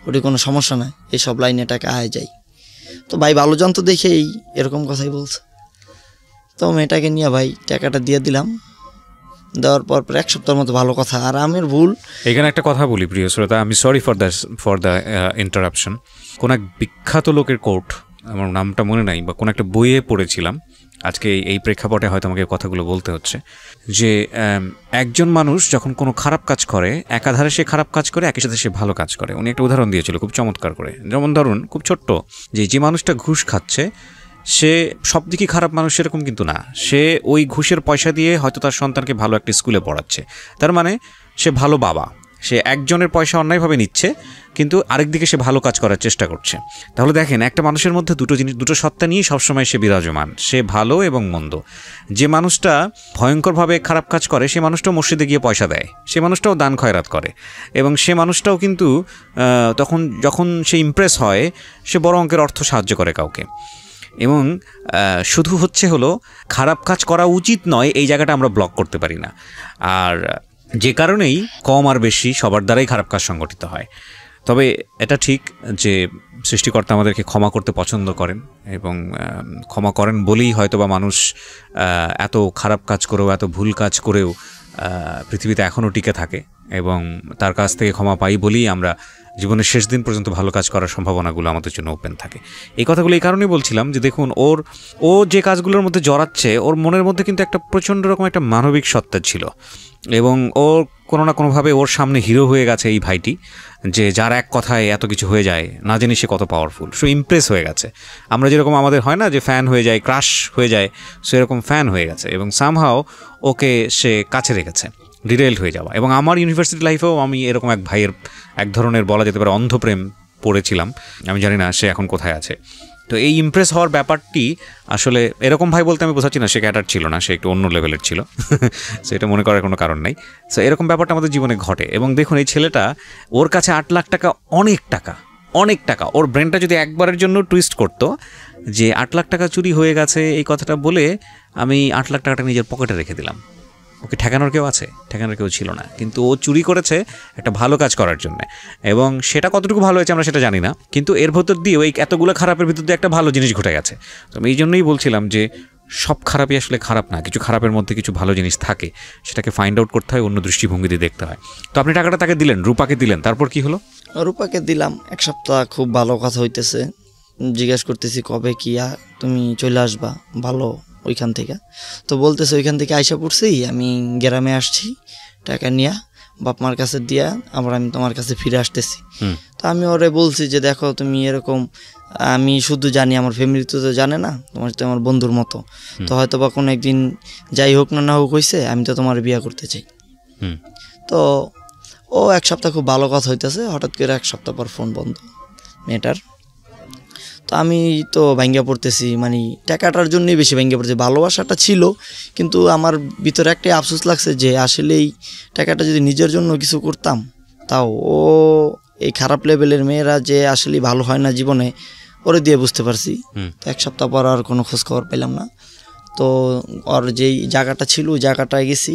ওটি কোনো সমস্যা নাই, এইসব লাইনে টাকা আয় যায়। তো ভাই ভালো জানতো দেখেই এরকম কথাই বলছে। তো মেয়েটাকে নিয়ে ভাই টাকাটা দিয়ে দিলাম। দেওয়ার পর 1 সপ্তাহের মতো ভালো কথা। আর আমার ভুল এখানে একটা কথা বলি প্রিয় শ্রোতা, আমি সরি ফর দ্য ইন্টারাপশন। কোন এক বিখ্যাত লোকের কোট, আমার নামটা মনে নাই, বা কোন একটা বইয়ে পড়েছিলাম, আজকে এই প্রেক্ষাপটে হয়তো আমাকে কথাগুলো বলতে হচ্ছে, যে একজন মানুষ যখন কোনো খারাপ কাজ করে, একাধারে সে খারাপ কাজ করে, একই সাথে সে ভালো কাজ করে। উনি একটা উদাহরণ দিয়েছিল খুব চমৎকার করে। যেমন ধরুন, খুব ছোট্ট, যে মানুষটা ঘুষ খাচ্ছে সে সব দিকে খারাপ মানুষ সেরকম কিন্তু না। সে ওই ঘুষের পয়সা দিয়ে হয়তো তার সন্তানকে ভালো একটা স্কুলে পড়াচ্ছে, তার মানে সে ভালো বাবা। সে একজনের পয়সা অন্যায়ভাবে নিচ্ছে, কিন্তু আরেকদিকে সে ভালো কাজ করার চেষ্টা করছে। তাহলে দেখেন, একটা মানুষের মধ্যে দুটো সত্তা নিয়ে সবসময় সে বিরাজমান, সে ভালো এবং মন্দ। যে মানুষটা ভয়ঙ্করভাবে খারাপ কাজ করে, সে মানুষটাও মসজিদে গিয়ে পয়সা দেয়, সে মানুষটাও দান খয়রাত করে, এবং সে মানুষটাও কিন্তু তখন যখন সে ইমপ্রেস হয়, সে বড় অঙ্কের অর্থ সাহায্য করে কাউকে। এবং শুধু হলো খারাপ কাজ করা উচিত নয়, এই জায়গাটা আমরা ব্লক করতে পারি না। আর যে কারণেই কম আর বেশি সবার দ্বারাই খারাপ কাজ সংগঠিত হয়। তবে এটা ঠিক যে সৃষ্টিকর্তা আমাদেরকে ক্ষমা করতে পছন্দ করেন, এবং ক্ষমা করেন বলেই হয়তো বা মানুষ এত খারাপ কাজ করেও, এত ভুল কাজ করেও পৃথিবীতে এখনও টিকে থাকে, এবং তার কাছ থেকে ক্ষমা পাই বলেই আমরা জীবনের শেষ দিন পর্যন্ত ভালো কাজ করার সম্ভাবনাগুলো আমাদের জন্য ওপেন থাকে। এই কথাগুলো এই কারণেই বলছিলাম যে দেখুন, ও যে কাজগুলোর মধ্যে জড়াচ্ছে, ওর মনের মধ্যে কিন্তু একটা প্রচণ্ড রকম একটা মানবিক সত্তা ছিল, এবং ওর কোনো না কোনোভাবে ওর সামনে হিরো হয়ে গেছে এই ভাইটি, যে যার এক কথায় এত কিছু হয়ে যায়, না জানি সে কত পাওয়ারফুল। সো ইমপ্রেস হয়ে গেছে। আমরা যেরকম আমাদের হয় না যে ফ্যান হয়ে যায়, ক্রাশ হয়ে যায়, সেরকম ফ্যান হয়ে গেছে, এবং সামহাও ওকে সে কাছে রেখেছে, ডিটেইলড হয়ে যাওয়া। এবং আমার ইউনিভার্সিটি লাইফেও আমি এরকম এক ভাইয়ের এক ধরনের বলা যেতে পারে অন্ধপ্রেম পড়েছিলাম। আমি জানি না সে এখন কোথায় আছে। তো এই ইমপ্রেস হওয়ার ব্যাপারটি আসলে এরকম ভাই বলতে আমি বোঝাচ্ছি না সে ক্যাটার ছিল না, সে একটু অন্য লেভেলের ছিল, সো এটা মনে করার কোনো কারণ নেই। সো এরকম ব্যাপারটা আমাদের জীবনে ঘটে। এবং দেখুন, এই ছেলেটা, ওর কাছে 8 লাখ টাকা অনেক টাকা, অনেক টাকা। ওর ব্রেনটা যদি একবারের জন্য টুইস্ট করতো যে 8 লাখ টাকা চুরি হয়ে গেছে এই কথাটা বলে আমি 8 লাখ টাকাটা নিজের পকেটে রেখে দিলাম, ওকে ঠেকানোর কেউ আছে? ঠেকানোর কেউ ছিল না। কিন্তু ও চুরি করেছে একটা ভালো কাজ করার জন্য, এবং সেটা কতটুকু ভালো হয়েছে আমরা সেটা জানি না, কিন্তু এর ভেতর দিয়ে ওই এতগুলো খারাপের ভিতর দিয়ে একটা ভালো জিনিস ঘটে গেছে। তো আমি এই জন্যই বলছিলাম যে সব খারাপই আসলে খারাপ না, কিছু খারাপের মধ্যে কিছু ভালো জিনিস থাকে, সেটাকে ফাইন্ড আউট করতে হয়, অন্য দৃষ্টিভঙ্গি দিয়ে দেখতে হয়। তো আপনি টাকাটা তাকে দিলেন, রূপাকে দিলেন, তারপর কি হলো? রূপাকে দিলাম, 1 সপ্তাহ খুব ভালো কথা হইতেছে, জিজ্ঞেস করতেছি কবে কি তুমি চলে আসবা ভালো ওইখান থেকে। তো বলতেছে ওইখান থেকে আইসা পড়ছি, আমি গ্রামে আসছি টাকা নিয়ে বাপ মার কাছে দিয়া, আবার আমি তোমার কাছে ফিরে আসতেছি। তো আমি ওরে বলছি যে দেখো তুমি এরকম, আমি শুধু জানি, আমার ফ্যামিলি তো জানে না, তোমার তো আমার বন্ধুর মতো, তো হয়তো বা কোনো একদিন যাই হোক না হোক হয়েছে, আমি তো তোমার বিয়ে করতে চাই। তো ও 1 সপ্তাহ খুব ভালো কথা হইতেছে, হঠাৎ করে 1 সপ্তাহ পর ফোন বন্ধ মেয়েটার। তো আমি তো ভাঙ্গা পড়তেছি, মানে টাকাটার জন্যই বেশি ভাঙ্গা পড়তেছি। ভালোবাসাটা ছিল, কিন্তু আমার ভিতরে একটাই আফসোস লাগছে যে আসলে এই টাকাটা যদি নিজের জন্য কিছু করতাম, তাও ও এই খারাপ লেভেলের মেয়েরা যে আসলে ভালো হয় না জীবনে, ওরে দিয়ে বুঝতে পারছি। তো 1 সপ্তাহ পর আর কোনো খোঁজ খবর পেলাম না। তো ওর যেই জায়গাটা ছিল ওই জায়গাটায় গেছি,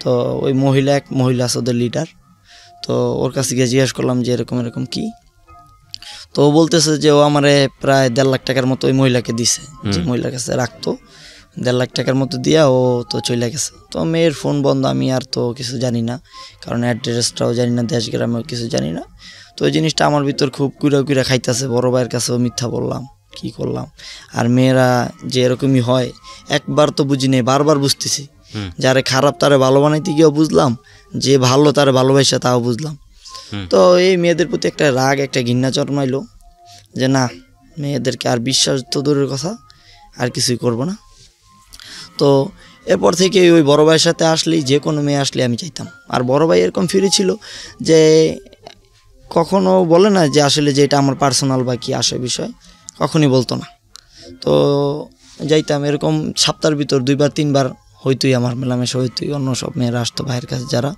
তো ওই এক মহিলা আছে ওদের লিডার, তো ওর কাছে গিয়ে জিজ্ঞেস করলাম যে এরকম এরকম কি। তো ও বলতেছে যে ও আমারে প্রায় 1.5 লাখ টাকার মতো ওই মহিলাকে দিছে, যে মহিলার কাছে রাখতো 1.5 লাখ টাকার মতো দিয়া ও তো চলে গেছে। তো মেয়ের ফোন বন্ধ, আমি আর তো কিছু জানি না, কারণ অ্যাড্রেসটাও জানি না, দেশ গ্রামেও কিছু জানি না। তো ওই জিনিসটা আমার ভিতর খুব কুড়া খাইতেছে। বড় ভাইয়ের কাছেও মিথ্যা বললাম, কি করলাম। আর মেয়েরা যে এরকমই হয়, একবার তো বুঝি নেই, বারবার বুঝতেছি। যারে খারাপ তারে ভালো বানাইতে গিয়েও বুঝলাম, যে ভালো তারে ভালোবাসা তাও বুঝলাম। তো এই মেয়েদের প্রতি একটা রাগ, একটা ঘৃণা জন্মাইলো যে না, মেয়েদেরকে আর বিশ্বাস তো দূরের কথা, আর কিছুই করব না। তো এরপর থেকে ওই বড় ভাইয়ের সাথে আসলেই, যে কোনো মেয়ে আসলে আমি চাইতাম। আর বড় ভাই এরকম ফিরে ছিল যে কখনো বলে না যে আসলে যে এটা আমার পার্সোনাল বা কি আসে বিষয়, কখনই বলতো না। তো যাইতাম, এরকম সপ্তাহের ভিতর 2বার 3বার হইতোই আমার মেলামেশা হইতোই, অন্য সব মেয়েরা আসতো ভাইয়ের কাছে যারা।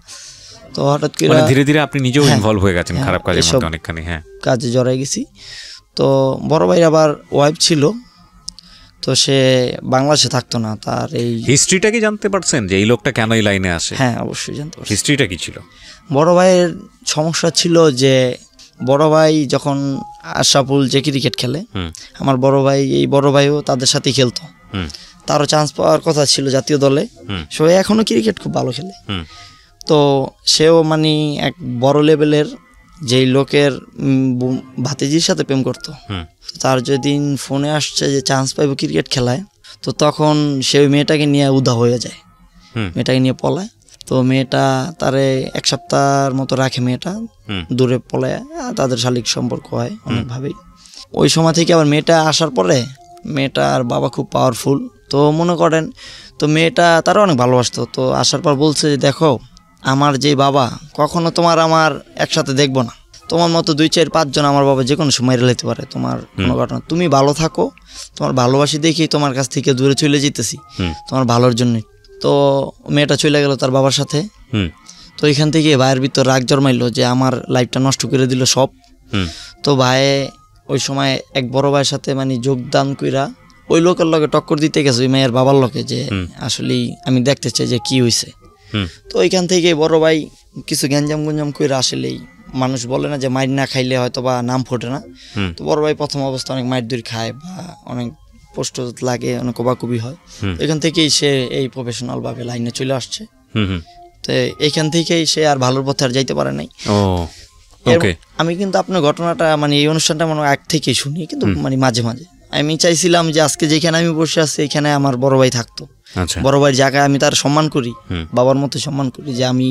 তো হঠাৎ করে ধীরে ধীরে আপনি নিজেও ইনভলভ হয়ে গেছেন খারাপ কাজের মধ্যে অনেকখানি। হ্যাঁ, কাজে জড়াই গেছি। তো বড় ভাইয়ের আবার ওয়াইফ ছিল, তো সে বাংলাদেশে থাকতো না। তার এই হিস্ট্রিটা কি জানতে পারছেন যে এই লোকটা কেন এই লাইনে আসে? হ্যাঁ, অবশ্যই জানতে পারছি। হিস্ট্রিটা কি ছিল? বড় ভাইয়ের সমস্যা ছিল যে বড় ভাই যখন আশরাফুল যে ক্রিকেট খেলে, আমার বড় ভাইও তাদের সাথেই খেলতো। তারও চান্স পাওয়ার কথা ছিল জাতীয় দলে, সে এখনো ক্রিকেট খুব ভালো খেলে। তো সেও মানে এক বড় লেভেলের যেই লোকের ভাতিজির সাথে প্রেম করতো। তার যেদিন ফোনে আসছে যে চান্স পাইব ক্রিকেট খেলায়, তো তখন সে ওই মেয়েটাকে নিয়ে উদা হয়ে যায়, মেয়েটাকে নিয়ে পলায়। তো মেয়েটা তারে 1 সপ্তাহের মতো রাখে, মেয়েটা দূরে পলায়, তাদের শারীরিক সম্পর্ক হয় অনেকভাবেই। ওই সময় থেকে আবার মেয়েটা আসার পরে, মেয়েটার বাবা খুব পাওয়ারফুল, তো মনে করেন, তো মেয়েটা তারা অনেক ভালোবাসতো। তো আসার পর বলছে যে দেখো, আমার যে বাবা কখনো তোমার আমার একসাথে দেখবো না, তোমার মতো 2 4 5 জন আমার বাবা যে কোনো সময় রেলাইতে পারে, তোমার কোনো ঘটনা, তুমি ভালো থাকো, তোমার ভালোবাসি দেখেই তোমার কাছ থেকে দূরে চলে যেতেছি, তোমার ভালোর জন্যই। তো মেয়েটা চলে গেল তার বাবার সাথে। তো এখান থেকে ভাইয়ের ভিতর রাগ জন্মাইলো যে আমার লাইফটা নষ্ট করে দিল সব। তো ভাই ওই সময় এক বড় ভাইয়ের সাথে মানে যোগদান কইরা ওই লোকের লগে টক্কর দিতে গেছে, ওই মেয়ের বাবার লগে, যে আসলেই আমি দেখতে চাই যে কি হয়েছে। তো ওইখান থেকে বড় ভাই কিছু গ্যাঞ্জাম গুঞ্জাম করে আসলেই মানুষ বলে না যে মাইর না খাইলে হয়তো বা নাম ফোটে না। তো বড় ভাই প্রথম অবস্থা অনেক মাইর দূর খায় বা অনেক প্রস্তুত লাগে, অনেক কবাকবি হয়। এখান থেকেই সে এই প্রফেশনাল ভাবে লাইনে চলে আসছে। তো এইখান থেকেই সে আর ভালোর পথে আর যাইতে পারে নাই। আমি কিন্তু আপনার ঘটনাটা মানে এই অনুষ্ঠানটা মানে আগ থেকেই শুনি, কিন্তু মানে মাঝে মাঝে আমি চাইছিলাম যে আজকে যেখানে আমি বসে আছি এখানে আমার বড় ভাই থাকতো। বড় ভাইয়ের জায়গায় আমি তার সম্মান করি, বাবার মতো সম্মান করি, যে আমি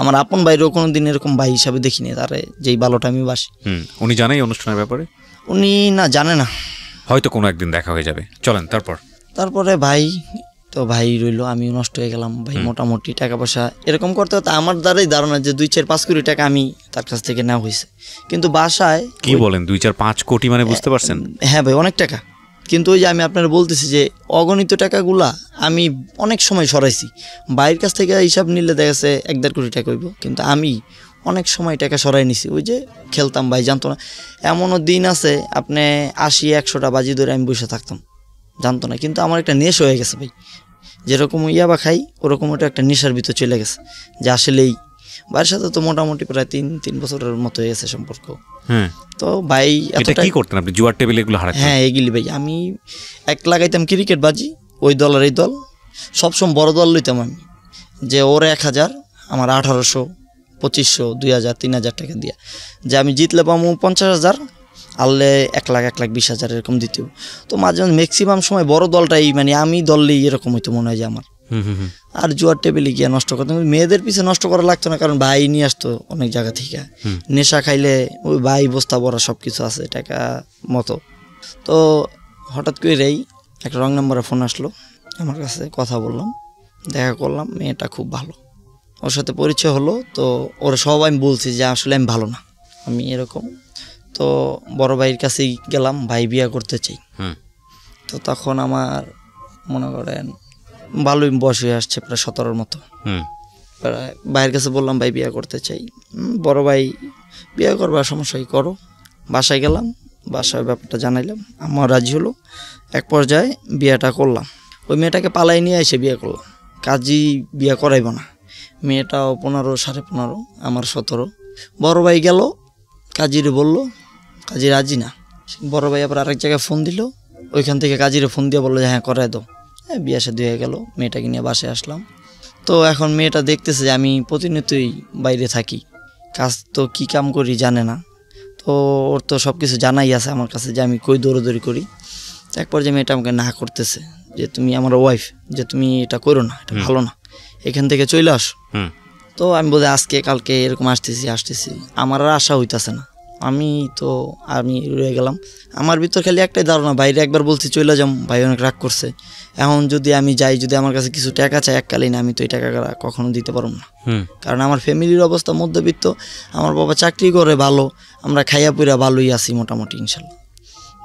আমার আপন ভাইরও কোনোদিন এরকম ভাই হিসাবে দেখিনি তারে, যেই ভালোটা আমি বাসি। উনি জানে এই অনুষ্ঠানের ব্যাপারে? উনি না, জানে না। হয়তো কোনো একদিন দেখা হয়ে যাবে। চলেন তারপরে ভাই তো ভাই রইলো, আমি নষ্ট হয়ে গেলাম। ভাই মোটামুটি টাকা পয়সা এরকম করতে হতো আমার দ্বারাই ধারণা যে 2-4-5 কোটি টাকা আমি তার কাছ থেকে নেওয়া হয়েছে। কিন্তু বাসায় কি বলেন 2-4-5 কোটি মানে বুঝতে পারছেন? হ্যাঁ ভাই, অনেক টাকা। কিন্তু ওই যে আমি আপনার বলতেছি যে অগণিত টাকাগুলা আমি অনেক সময় সরাইছি। বাইরের কাছ থেকে হিসাব নিলে দেখা গেছে 1-1.5 কোটি টাকা হইব, কিন্তু আমি অনেক সময় টাকা সরাই নিছি। ওই যে খেলতাম, ভাই জানতো না। এমনও দিন আছে আপনি 80-100টা বাজি ধরে আমি বসে থাকতাম, জানতো না। কিন্তু আমার একটা নেশা হয়ে গেছে ভাই, যেরকম ইয়াবা খাই ওরকম ওটা একটা নেশার ভিতর চলে গেছে। যে আসলেই ভাইয়ের সাথে তো মোটামুটি প্রায় 3 বছরের মতো হয়ে গেছে সম্পর্ক। তো ভাই কি করতেন আপনি? জুয়ার টেবিল এগুলো হারাতেন? হ্যাঁ, এগুলি ভাই। আমি এক লাগাইতাম ক্রিকেট বাজি, ওই দল আর এই দল, সবসময় বড় দল লইতাম আমি, যে ওর 1000, আমার 1800, 2500, 2000, 3000 টাকা দিয়া, যে আমি জিতলে পাবো 50,000, আনলে 1 লাখ 1,20,000 এরকম দিতেও। তো মাঝে মাঝে ম্যাক্সিমাম সময় বড় দলটাই মানে আমি দললেই এরকম হইতো মনে হয় যে আমার। আর জুয়ার টেবিলে গিয়ে নষ্ট করতাম। মেয়েদের পিছিয়ে নষ্ট করা লাগতো না, কারণ ভাই নিয়ে আসতো অনেক জায়গা থেকে। নেশা খাইলে ওই ভাই বস্তা ভরা সব কিছু আছে টাকা মতো। তো হঠাৎ করেই একটা রং নাম্বারে ফোন আসলো আমার কাছে, কথা বললাম, দেখা করলাম। মেয়েটা খুব ভালো, ওর সাথে পরিচয় হলো। তো ওরা সব আমি বলছি যে আসলে আমি ভালো না, আমি এরকম। তো বড় ভাইয়ের কাছেই গেলাম, ভাই বিয়ে করতে চাই। তো তখন আমার মনে করেন ভালোই বয়স হয়ে আসছে, প্রায় 17-র মতো। ভাইয়ের কাছে বললাম ভাই বিয়ে করতে চাই। বড় ভাই বিয়ে করবার সমস্যাই করো। বাসায় গেলাম, বাসায় ব্যাপারটা জানাইলাম, আমার রাজি হলো। এক পর্যায়ে বিয়েটা করলাম। ওই মেয়েটাকে পালাই নিয়ে এসে বিয়ে করলাম। কাজী বিয়ে করাইব না, মেয়েটাও 15, 15.5, আমার 17। বড় ভাই গেল, কাজীরে বলল, কাজী রাজি না। বড় ভাই আবার আরেক জায়গায় ফোন দিল, ওইখান থেকে কাজীরে ফোন দিয়ে বললো যে হ্যাঁ করাই দাও। হ্যাঁ, বিয়ে শাদী হয়ে গেল। মেয়েটাকে নিয়ে বাসায় আসলাম। তো এখন মেয়েটা দেখতেছে যে আমি প্রতিনিয়তই বাইরে থাকি, কাজ তো কী কাম করি জানে না। তো ওর তো সব কিছু জানাই আছে আমার কাছে যে আমি কই দৌড়াদৌড়ি করি। এক পর্যায়ে মেয়েটা আমাকে না করতেছে যে তুমি আমার ওয়াইফ, যে তুমি এটা করো না, এটা ভালো না, এখান থেকে চলে আসো। তো আমি বলি আজকে কালকে এরকম আসতেছি, আমার আর আশা হইতেছে না। আমি রয়ে গেলাম। আমার ভিতর খালি একটাই ধারণা, বাইরে একবার বলছি চলে যাম, ভাই অনেক রাগ করছে। এখন যদি আমি যাই, যদি আমার কাছে কিছু টাকা চাই এককালীন, আমি তো এই টাকা কখনো দিতে পারবো না। কারণ আমার ফ্যামিলির অবস্থা মধ্যবিত্ত, আমার বাবা চাকরি করে ভালো, আমরা খাইয়া পুরা ভালোই আছি মোটামুটি ইনশাল্লাহ।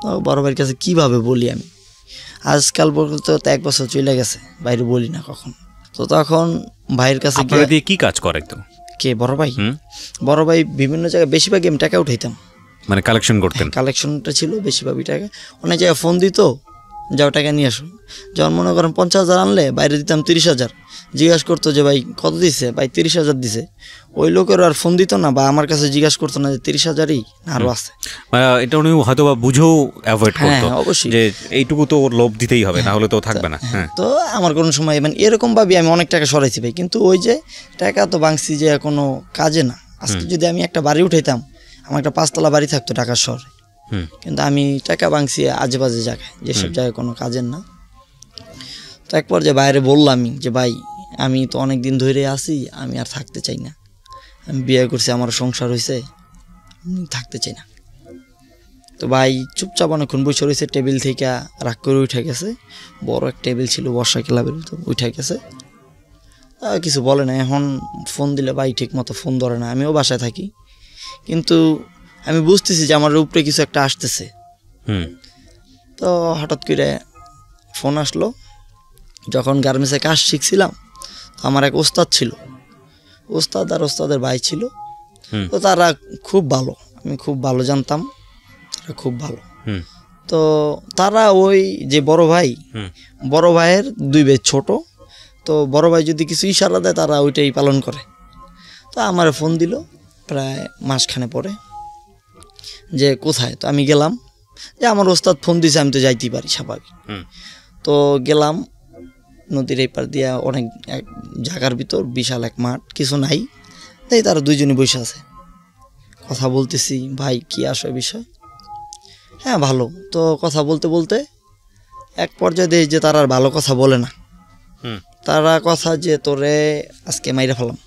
তো বড় ভাইয়ের কাছে কীভাবে বলি আমি, আজকাল পর্যন্ত তো 1 বছর চলে গেছে, বাইরে বলি না কখন। তো তখন ভাইয়ের কাছে দিয়ে কি কাজ করে তো? কে? বড় ভাই? বড় ভাই বিভিন্ন জায়গায় বেশিরভাগ আমি টাকা উঠাইতাম, মানে কালেকশন করতেন। কালেকশনটা ছিল বেশিরভাগই টাকা। অনেক জায়গায় ফোন দিত, যাও টাকা নিয়ে আসো। যেমন মনে করেন 50,000 আনলে বাইরে দিতাম 30,000। জিজ্ঞাসা করতো যে ভাই কত দিছে, ভাই 30,000 দিছে। ওই লোকের আর ফোন দিত না, বা আমার কাছে জিজ্ঞাসা করতো না যে 30,000ই আরো আছে। এটা উনি হয়তো বা বুঝেও অ্যাভয়েড করতো, অবশ্যই যে এইটুকু তো লোভ দিতেই হবে, না হলে তো থাকবে না। তো আমার কোনো সময় মানে এরকম ভাবি আমি অনেক টাকা সরাইছি ভাই, কিন্তু ওই যে টাকা তো ভাঙছি যে কোনো কাজে না। আজকে যদি আমি একটা বাড়ি উঠাইতাম, আমার একটা 5তলা বাড়ি থাকতো ঢাকার শহরে, কিন্তু আমি টাকা ভাঙছি আজে বাজে জায়গায়, যেসব জায়গায় কোনো কাজের না। তো এক পর্যায়ে বাইরে বললাম যে ভাই আমি তো অনেক দিন ধরে আছি, আমি আর থাকতে চাই না, আমি বিয়ে করছি, আমার সংসার হয়েছে, আমি থাকতে চাই না। তো ভাই চুপচাপ অনেকক্ষণ বসে রয়েছে, টেবিল থেকে রাগ করে উঠে গেছে। বড় এক টেবিল ছিল বর্ষা ক্লাবের, তো উঠে গেছে, কিছু বলে না। এখন ফোন দিলে ভাই ঠিক মতো ফোন ধরে না। আমিও বাসায় থাকি, কিন্তু আমি বুঝতেছি যে আমার উপরে কিছু একটা আসতেছে। তো হঠাৎ করে ফোন আসলো। যখন গার্মেন্টসে কাজ শিখছিলাম, আমার এক ওস্তাদ ছিল, ওস্তাদ আর ওস্তাদের ভাই ছিল। তো তারা খুব ভালো, আমি খুব ভালো জানতাম, তারা খুব ভালো। তো তারা ওই যে বড় ভাইয়ের 2 ভাই ছোট, তো বড় ভাই যদি কিছু ইশারা দেয় তারা ওইটাই পালন করে। তো তো আমার ফোন দিল প্রায় মাসখানে পরে যে কোথায়। তো আমি গেলাম, যে আমার ওস্তাদ ফোন দিয়েছে, আমি তো যাইতেই পারি স্বাভাবিক। তো গেলাম নদীর এই পার দিয়া, অনেক এক জায়গার ভিতর বিশাল এক মাঠ, কিছু নাই, তাই তারা দুইজনই বসে আছে, কথা বলতেছি। ভাই কি আসে বিষয়? হ্যাঁ ভালো। তো কথা বলতে বলতে এক পর্যায়ে দেখি যে তারা আর ভালো কথা বলে না, তারা কথা যে তোরে আজকে মাইরা ফেলাম।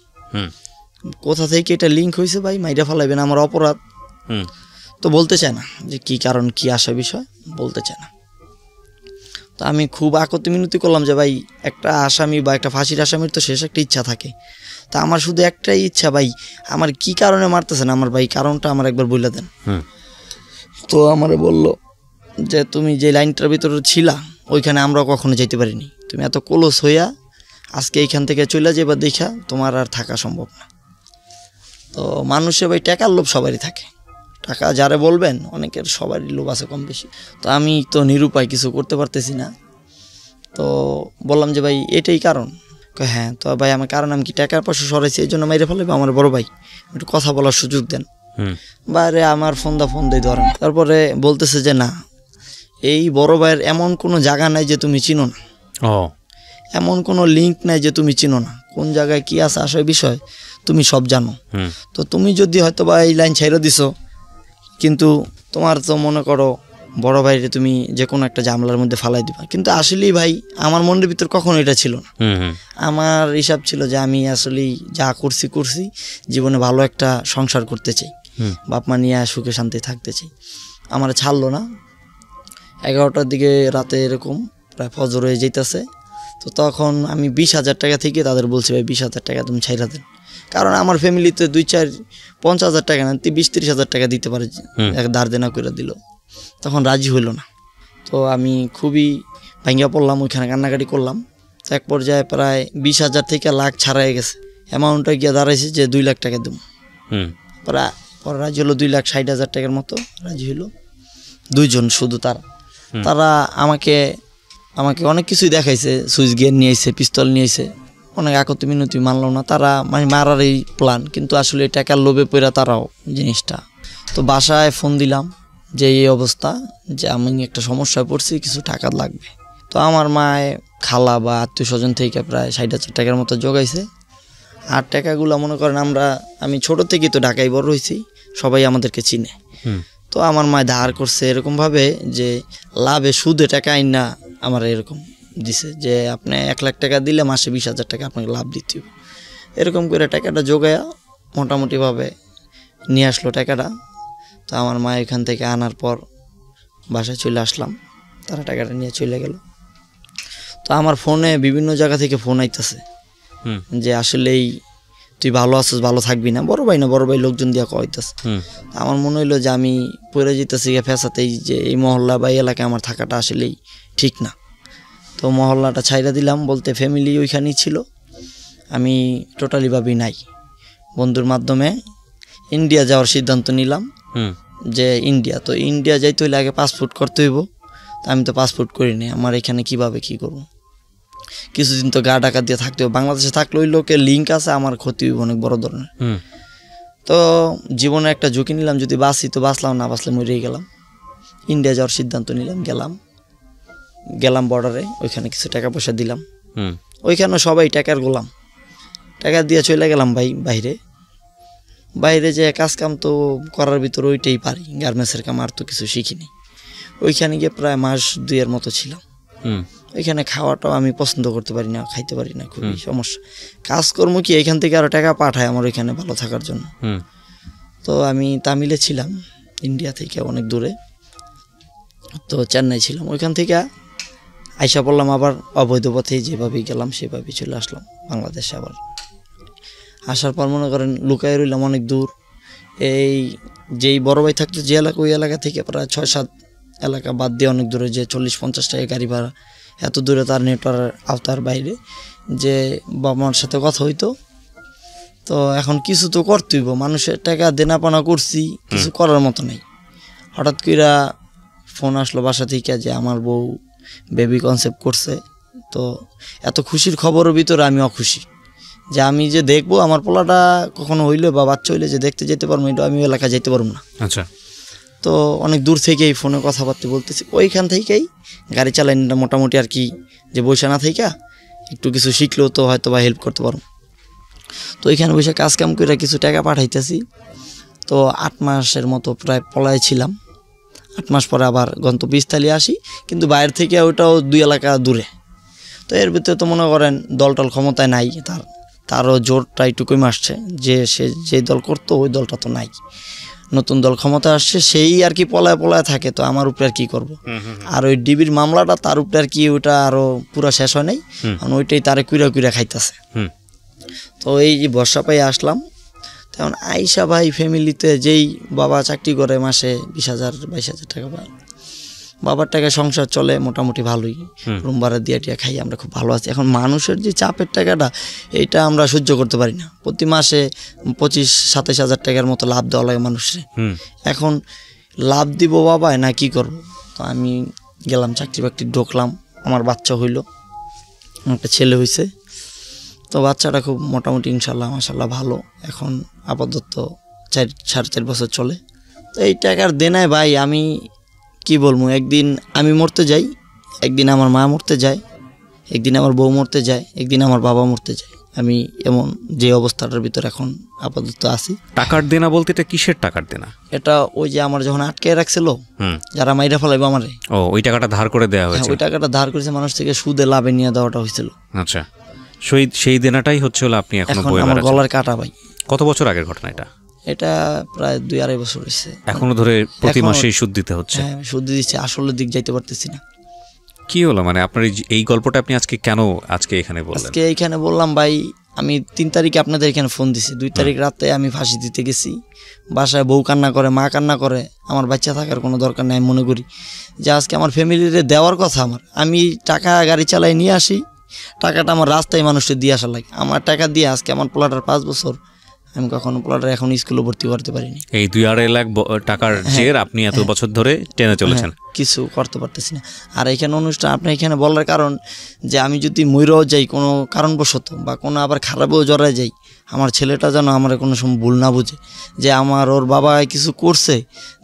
কোথা থেকে এটা লিঙ্ক হয়েছে ভাই, মাইরা ফেলাইবেন, আমার অপরাধ। তো বলতে চায় না যে কি কারণ, কি আসা বিষয়, বলতে চায় না। তো আমি খুব আকতি মিনতি করলাম যে ভাই একটা আসামি বা একটা ফাঁসির আসামির তো শেষ একটা ইচ্ছা থাকে, তা আমার শুধু একটাই ইচ্ছা, ভাই আমার কি কারণে মারতেছেন, আমার ভাই কারণটা আমার একবার বলে দেন। তো আমারে বলল যে তুমি যে লাইনটার ভিতরে ছিলা ওইখানে আমরা কখনো যেতে পারিনি, তুমি এত ক্লোজ হইয়া আজকে এইখান থেকে চলে যাবা দেখা তোমার আর থাকা সম্ভব না। তো মানুষে ভাই টাকার লোভ সবারই থাকে, টাকা যারে বলবেন অনেকের সবারই লোভ আছে কম বেশি। তো আমি তো নিরুপায়, কিছু করতে পারতেছি না। তো বললাম যে ভাই এটাই কারণ? হ্যাঁ। তো ভাই আমার কারণ, আমি কি টাকার পয়সা সরাইছি এই জন্য মাইরে ফেলে? আমার বড় ভাই একটু কথা বলার সুযোগ দেন। বাইরে আমার ফোন দিয়ে ধরেন। তারপরে বলতেছে যে না, এই বড় ভাইয়ের এমন কোনো জায়গা নাই যে তুমি চিনো না, এমন কোনো লিঙ্ক নাই যে তুমি চিনো না, কোন জায়গায় কি আছে আসে বিষয় তুমি সব জানো। তো তুমি যদি হয়তো বা এই লাইন ছেড়ে দিছো, কিন্তু তোমার তো মনে করো বড় ভাইরে তুমি যে কোনো একটা ঝামেলার মধ্যে ফালাই দিবা, কিন্তু আসলেই ভাই আমার মনের ভিতর কখনো এটা ছিল না। আমার হিসাব ছিল যে আমি আসলেই যা করছি জীবনে ভালো একটা সংসার করতে চাই, বাপ মা নিয়ে সুখে শান্তি থাকতে চাই। আমার ছাড়লো না। 11টার দিকে রাতে এরকম প্রায় ফজর হয়ে যেতেছে। তো তখন আমি 20,000 টাকা থেকে তাদের বলছি ভাই 20,000 টাকা তুমি ছাইরা দেন, কারণ আমার ফ্যামিলিতে 2-4-50,000 টাকা না 20-30,000 টাকা দিতে পারে, ধার দেনা করে দিল। তখন রাজি হইল না। তো আমি খুবই ভাঙ্গা পড়লাম, ওইখানে কান্নাকাটি করলাম। তো এক পর্যায়ে প্রায় 20,000 থেকে লাখ ছাড়াই গেছে, অ্যামাউন্টটা গিয়ে দাঁড়াইছে যে 2 লাখ টাকা দেবো। পরে রাজি হলো 2,60,000 টাকার মতো রাজি হইলো দুইজন শুধু। তারা আমাকে অনেক কিছুই দেখাইছে, সুইচ গিয়ার নিয়ে আইছে, পিস্তল নিয়ে আইছে, অনেক আকতি মিনতি মানলাম না। তারা মানে মারার এই প্ল্যান, কিন্তু আসলে টাকার লোভে পড়া তারাও জিনিসটা। তো বাসায় ফোন দিলাম যে এই অবস্থা, যে আমি একটা সমস্যায় পড়ছি, কিছু টাকা লাগবে। তো আমার মায় খালা বা আত্মীয় স্বজন থেকে প্রায় 60,000 টাকার মতো জোগাইছে। আর টাকাগুলো মনে করেন আমি ছোট থেকেই তো ঢাকায় বড় হয়েছি, সবাই আমাদেরকে চিনে। তো আমার মায় ধার করছে এরকমভাবে যে লাভে সুদে টাকা আইন না আমার এরকম দিছে যে আপনি 1 লাখ টাকা দিলে মাসে 20,000 টাকা আপনাকে লাভ দিতে হবে। এরকম করে টাকাটা জোগায়া মোটামুটিভাবে নিয়ে আসলো টাকাটা। তো আমার মা এখান থেকে আনার পর বাসায় চলে আসলাম, তারা টাকাটা নিয়ে চলে গেল। তো আমার ফোনে বিভিন্ন জায়গা থেকে ফোন আইতেছে যে আসলেই তুই ভালো আছিস, ভালো থাকবি না, বড় ভাই লোকজন দিয়া কইতেছে। আমার মনে হইলো যে আমি পড়ে যেতেছি ফেসাতেই, যে এই মহল্লা বা এলাকায় আমার থাকাটা আসলেই ঠিক না। তো মহল্লাটা ছাইরা দিলাম, বলতে ফ্যামিলি ওইখানেই ছিল, আমি টোটালি ভাবি নাই। বন্ধুর মাধ্যমে ইন্ডিয়া যাওয়ার সিদ্ধান্ত নিলাম, যে ইন্ডিয়া যাইতে হইলে আগে পাসপোর্ট করতে হইব। তো আমি তো পাসপোর্ট করিনি, আমার এখানে কিভাবে কি করব, কিছুদিন তো গা ডাকা দিয়ে থাকতে হবে। বাংলাদেশে থাকলে ওই লোকের লিঙ্ক আছে, আমার ক্ষতি হইব অনেক বড় ধরনের। তো জীবনে একটা ঝুঁকি নিলাম, যদি বাঁচি তো বাঁচলাম, না বাঁচলে মরেই গেলাম। ইন্ডিয়া যাওয়ার সিদ্ধান্ত নিলাম, গেলাম বর্ডারে, ওইখানে কিছু টাকা পয়সা দিলাম। ওইখানে সবাই টাকার গোলাম, টাকা দিয়ে চলে গেলাম ভাই বাইরে যে কাজ কাম তো করার ভিতরে ওইটাই পারি, গার্মেন্টসের কাম, আর তো কিছু শিখিনি। ওইখানে গিয়ে প্রায় মাস 2 মতো ছিলাম। ওইখানে খাওয়াটাও আমি পছন্দ করতে পারি না, খাইতে পারি না, খুবই সমস্যা। কাজকর্ম কি এখান থেকে আরো টাকা পাঠায় আমার ওইখানে ভালো থাকার জন্য। তো আমি তামিলে ছিলাম, ইন্ডিয়া থেকে অনেক দূরে, তো চেন্নাই ছিলাম। ওইখান থেকে আইসা পড়লাম আবার অবৈধ পথে, যেভাবেই গেলাম সেভাবেই চলে আসলাম বাংলাদেশে। আবার আসার পর মনে করেন লুকায় রইলাম অনেক দূর। এই যেই বড় ভাই থাকতো যে এলাকা, ওই এলাকা থেকে প্রায় 6-7 এলাকা বাদ দিয়ে অনেক দূরে, যে 40-50 টাকা গাড়ি ভাড়া, এত দূরে তার নেটওয়ার্কের আওতার বাইরে, যে বাবা মার সাথে কথা হইতো। তো এখন কিছু তো করতেইব, মানুষের টাকা দেনাপানা করছি, কিছু করার মতো নেই। হঠাৎ করে ফোন আসলো বাসা থেকে যে আমার বউ বেবি কনসেপ্ট করছে। তো এত খুশির খবরের ভিতরে আমি অখুশি যে আমি যে দেখবো আমার পোলাটা কখনো হইলে বা বাচ্চা হইলে যে দেখতে যেতে পারবো, এটা আমি এলাকায় যেতে পারবো না। আচ্ছা, তো অনেক দূর থেকেই ফোনে কথাবার্তা বলতেছি, ওইখান থেকেই গাড়ি চালানিটা মোটামুটি আর কি, যে বসে না থেকে একটু কিছু শিখলেও তো হয়তো বা হেল্প করতে পারবো। তো এখানে বসে কাজ কাম করে কিছু টাকা পাঠাইতেছি। তো 8 মাসের মতো প্রায় পলায় ছিলাম। 8 মাস পরে আবার গন্তব্যস্থলে আসি, কিন্তু বাইরে থেকে ওটাও 2 এলাকা দূরে। তো এর ভিতরে তো মনে করেন দল ক্ষমতায় নাই, তারও জোরটা একটু কমে আসছে, সে যে দল করতো ওই দলটা তো নাই, নতুন দল ক্ষমতা আসছে, সেই আর কি পলায় থাকে। তো আমার উপরে আর কি করবো, আর ওই ডিবির মামলাটা তার উপরে আর কি ওইটা আরো পুরা শেষ হয় নাই, কারণ ওইটাই তারে কুইরা খাইতেছে। তো এই যে বর্ষা পাই আসলাম, তেমন আইসা ভাই ফ্যামিলিতে যেই বাবা চাকরি করে মাসে 20,000-22,000 টাকা পায়, বাবার টাকায় সংসার চলে মোটামুটি ভালোই, রুম ভাড়া দিয়ে খাই, আমরা খুব ভালো আছি। এখন মানুষের যে চাপের টাকাটা, এইটা আমরা সহ্য করতে পারি না। প্রতি মাসে 25-27 টাকার মতো লাভ দেওয়া লাগে মানুষের। এখন লাভ দিব বাবায় না কি করব? তো আমি গেলাম চাকরি বাকরি ঢুকলাম, আমার বাচ্চা হইল, একটা ছেলে হয়েছে। তো বাচ্চাটা খুব মোটামুটি ইনশাল্লাহ মাশাল্লাহ ভালো, এখন আপাতত 4.5 বছর চলে। তো এই টাকার দেনায় ভাই আমি কি বলবো, একদিন আমি মরতে যাই, একদিন আমার মা মরতে যায়, একদিন আমার বউ মরতে যায়, একদিন আমার বাবা মরতে যায়। আমি এমন যে অবস্থাটার ভিতরে এখন আপাতত আছি। টাকার দেনা বলতে এটা কিসের টাকার দেনা? এটা ওই যে আমার যখন আটকে রাখছিল যারা মাইরা ফেলাইবো আমারে, ওই টাকাটা ধার করে দেওয়া হয়েছে। ওই টাকাটা ধার করেছে মানুষ থেকে, সুদে লাভে নিয়ে দেওয়াটা হয়েছিল। আচ্ছা, সেই দেনাটাই হচ্ছে হলো আপনি এখন আমার গলার কাটা ভাই। কত বছর আগের ঘটনা এটা? এটা প্রায় 2-2.5 বছর হয়েছে। এখনো ধরে প্রতি মাসেই সুদ দিতে হচ্ছে? হ্যাঁ, সুদ দিচ্ছে, আসলে দিক যাইতে পারতেছি না। কি হলো মানে আপনার এই গল্পটা আপনি আজকে এখানে বললেন? আজকে এইখানে বললাম ভাই, আমি 3 তারিখে আপনাদের এখানে ফোন দিছি, 2 তারিখ রাতে আমি ফাঁসি দিতে গেছি। বাসায় বউ কান্না করে, মা কান্না করে, আমার বাচ্চা থাকার কোনো দরকার নেই। আমি মনে করি যে আজকে আমার ফ্যামিলিরে দেওয়ার কথা, আমি টাকা গাড়ি চালাই নিয়ে আসি, টাকাটা আমার রাস্তায় মানুষকে দিয়ে আসা লাগে। আমার টাকা দিয়ে আজকে আমার পোলাটার 5 বছর, আমি কখনো পোলাটার এখন স্কুলে ভর্তি করতে পারিনি। এই 2-2.5 লাখ টাকার জের আপনি এত বছর ধরে টেনে চলেছেন, কিছু করতে পারতেছি না। আর এখানে অনুষ্ঠান আপনি এখানে বলার কারণ যে আমি যদি মইরাও যাই কোনো কারণবশত, বা কোনো আবার খারাপেও জড়ায় যাই, আমার ছেলেটা যেন আমার কোনো সময় ভুল না বুঝে যে ওর বাবা কিছু করছে,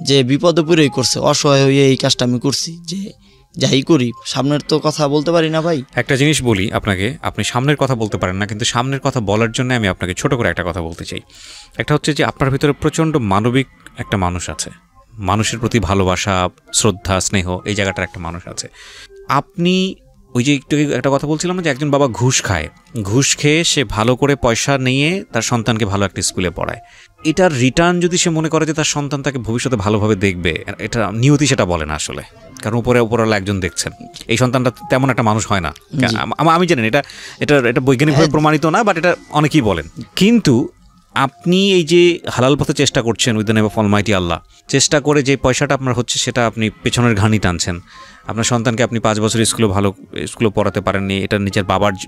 যে বিপদে পড়েই করছে, অসহায় হয়ে এই কাজটা আমি করছি। যে যাই করি সামনের তো কথা বলতে পারি না ভাই। একটা জিনিস বলি আপনাকে, আপনি সামনের কথা বলতে পারেন না, কিন্তু সামনের কথা বলার জন্য আমি আপনাকে ছোট করে একটা কথা বলতে চাই। একটা হচ্ছে যে আপনার ভিতরে প্রচণ্ড মানবিক একটা মানুষ আছে, মানুষের প্রতি ভালোবাসা, শ্রদ্ধা, স্নেহ, এই জায়গাটার একটা মানুষ আছে। আপনি ওই যে একটু একটা কথা বলছিলাম না, যে একজন বাবা ঘুষ খেয়ে সে ভালো করে পয়সা নিয়ে তার সন্তানকে ভালো একটা স্কুলে পড়ায়, এটার রিটার্ন যদি সে মনে করে যে তার সন্তান তাকে ভবিষ্যতে ভালোভাবে দেখবে, এটা নিয়তি সেটা বলে না আসলে। কারণ উপরওয়ালা একজন দেখছেন, এই সন্তানটা তেমন একটা মানুষ হয় না। আমি জানি এটা বৈজ্ঞানিকভাবে প্রমাণিত না, বাট এটা অনেকেই বলেন। কিন্তু আপনি এই যে হালাল পথে চেষ্টা করছেন, with the name of almighty Allah, চেষ্টা করে যে পয়সাটা আপনার হচ্ছে সেটা আপনি পেছনের ঘানি টানছেন। আপনার সন্তানকে আপনি 5 বছর স্কুলে পড়াতে পারেননি, এটা নিজের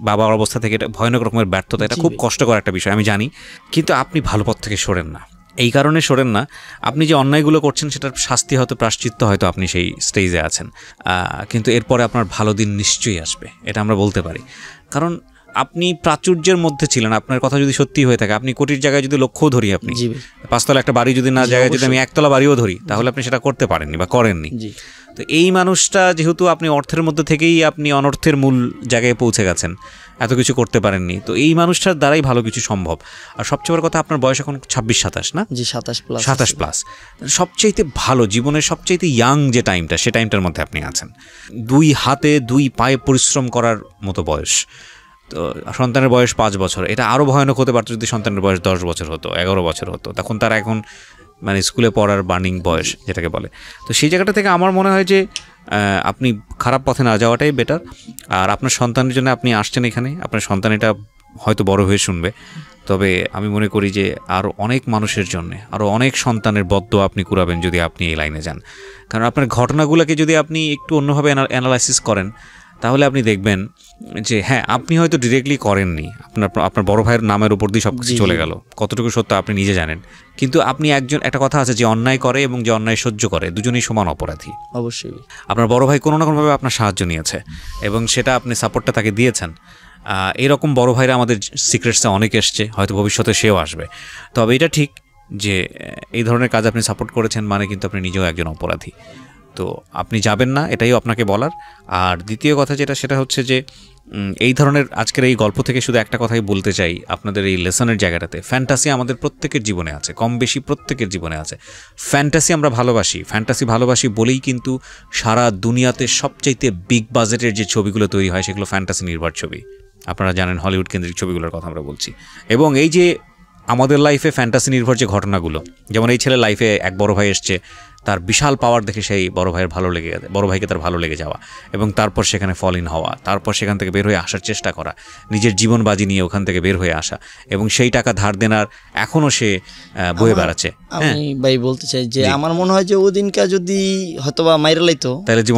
বাবার অবস্থা থেকে এটা ভয়ানক রকমের ব্যর্থতা, এটা খুব কষ্টকর একটা বিষয় আমি জানি। কিন্তু আপনি ভালো পথ থেকে সরেন না, এই কারণে সরেন না, আপনি যে অন্যায়গুলো করছেন সেটার শাস্তি হয়তো, প্রায়শ্চিত্ত হয়তো আপনি সেই স্টেজে আছেন, কিন্তু এরপরে আপনার ভালো দিন নিশ্চয়ই আসবে, এটা আমরা বলতে পারি। কারণ আপনি প্রাচুর্যের মধ্যে ছিলেন, আপনার কথা যদি সত্যি হয়ে থাকে, আপনি কোটির জায়গায় যদি লক্ষ্যও ধরি, আপনি 5 তলা একটা বাড়ি যদি না জায়গায় যদি আমি 1 তলা বাড়িও ধরি, তাহলে আপনি সেটা করতে পারেননি বা করেননি। তো এই মানুষটা যেহেতু আপনি অর্থের মধ্যে থেকেই আপনি অনর্থের মূল জায়গায় পৌঁছে গেছেন, এত কিছু করতে পারেননি, তো এই মানুষটার দ্বারাই ভালো কিছু সম্ভব। আর সবচেয়ে বড় কথা, আপনার বয়স এখন 26-27 না? জি, 27+। সবচাইতে ভালো, জীবনের সবচাইতে ইয়াং যে টাইমটা, সে টাইমটার মধ্যে আপনি আছেন। 2 হাতে 2 পায়ে পরিশ্রম করার মতো বয়স। তো সন্তানের বয়স 5 বছর, এটা আরও ভয়ানক হতে পারতো যদি সন্তানের বয়স 10 বছর হতো, 11 বছর হতো, তখন তারা এখন মানে স্কুলে পড়ার বার্নিং বয়স যেটাকে বলে। তো সেই জায়গাটা থেকে আমার মনে হয় যে আপনি খারাপ পথে না যাওয়াটাই বেটার। আর আপনার সন্তানের জন্য আপনি আসছেন এখানে, আপনার সন্তান এটা হয়তো বড় হয়ে শুনবে, তবে আমি মনে করি যে আরও অনেক মানুষের জন্য, আরও অনেক সন্তানের বদ্দোয়া আপনি কুড়াবেন যদি আপনি এই লাইনে যান। কারণ আপনার ঘটনাগুলোকে যদি আপনি একটু অন্যভাবে অ্যানালাইসিস করেন, তাহলে আপনি দেখবেন যে হ্যাঁ, আপনি হয়তো ডিরেক্টলি করেননি, আপনার বড় ভাইয়ের নামের উপর দিয়ে সব কিছু চলে গেল, কতটুকু সত্য আপনি নিজে জানেন। কিন্তু আপনি একটা কথা আছে যে অন্যায় করে এবং যে অন্যায় সহ্য করে, দুজনেই সমান অপরাধী। অবশ্যই। আপনার বড় ভাই কোনো না কোনোভাবে আপনার সাহায্য নিয়েছে এবং সেটা আপনি সাপোর্টটা তাকে দিয়েছেন। এরকম বড় ভাইরা আমাদের সিক্রেটসে অনেক এসছে, হয়তো ভবিষ্যতে সেও আসবে। তবে এটা ঠিক যে এই ধরনের কাজ আপনি সাপোর্ট করেছেন মানে কিন্তু আপনি নিজেও একজন অপরাধী। তো আপনি যাবেন না, এটাই আপনাকে বলার। আর দ্বিতীয় কথা যেটা, সেটা হচ্ছে যে এই ধরনের আজকের এই গল্প থেকে শুধু একটা কথাই বলতে চাই আপনাদের এই লেসনের জায়গাটাতে, ফ্যান্টাসি আমাদের প্রত্যেকের জীবনে আছে, কম বেশি প্রত্যেকের জীবনে আছে। ফ্যান্টাসি আমরা ভালোবাসি, ফ্যান্টাসি ভালোবাসি বলেই কিন্তু সারা দুনিয়াতে সবচাইতে বিগ বাজেটের যে ছবিগুলো তৈরি হয় সেগুলো ফ্যান্টাসি নির্ভর ছবি। আপনারা জানেন হলিউড কেন্দ্রিক ছবিগুলোর কথা আমরা বলছি। এবং এই যে আমাদের লাইফে ফ্যান্টাসি নির্ভর যে ঘটনাগুলো, যেমন এই ছেলের লাইফে এক বড় ভাই এসছে, তার বিশাল পাওয়ার দেখে সেই বড় ভাইয়ের ভালো লেগে, বড় ভাইকে তার ভালো লেগে যাওয়া, এবং তারপর সেখানে ফল ইন হওয়া, তারপর সেখান থেকে বের হয়ে আসার চেষ্টা করা, নিজের জীবন বাজি নিয়ে ওখান থেকে বের হয়ে আসা, এবং সেই টাকা ধার দেনার এখনও সে বয়ে বেড়াচ্ছে। আমি ভাই বলতে চাই যে আমার মনে হয় যে ওদিনকা যদি হয়তোবা মাইরা লাইতো তাহলে জীবন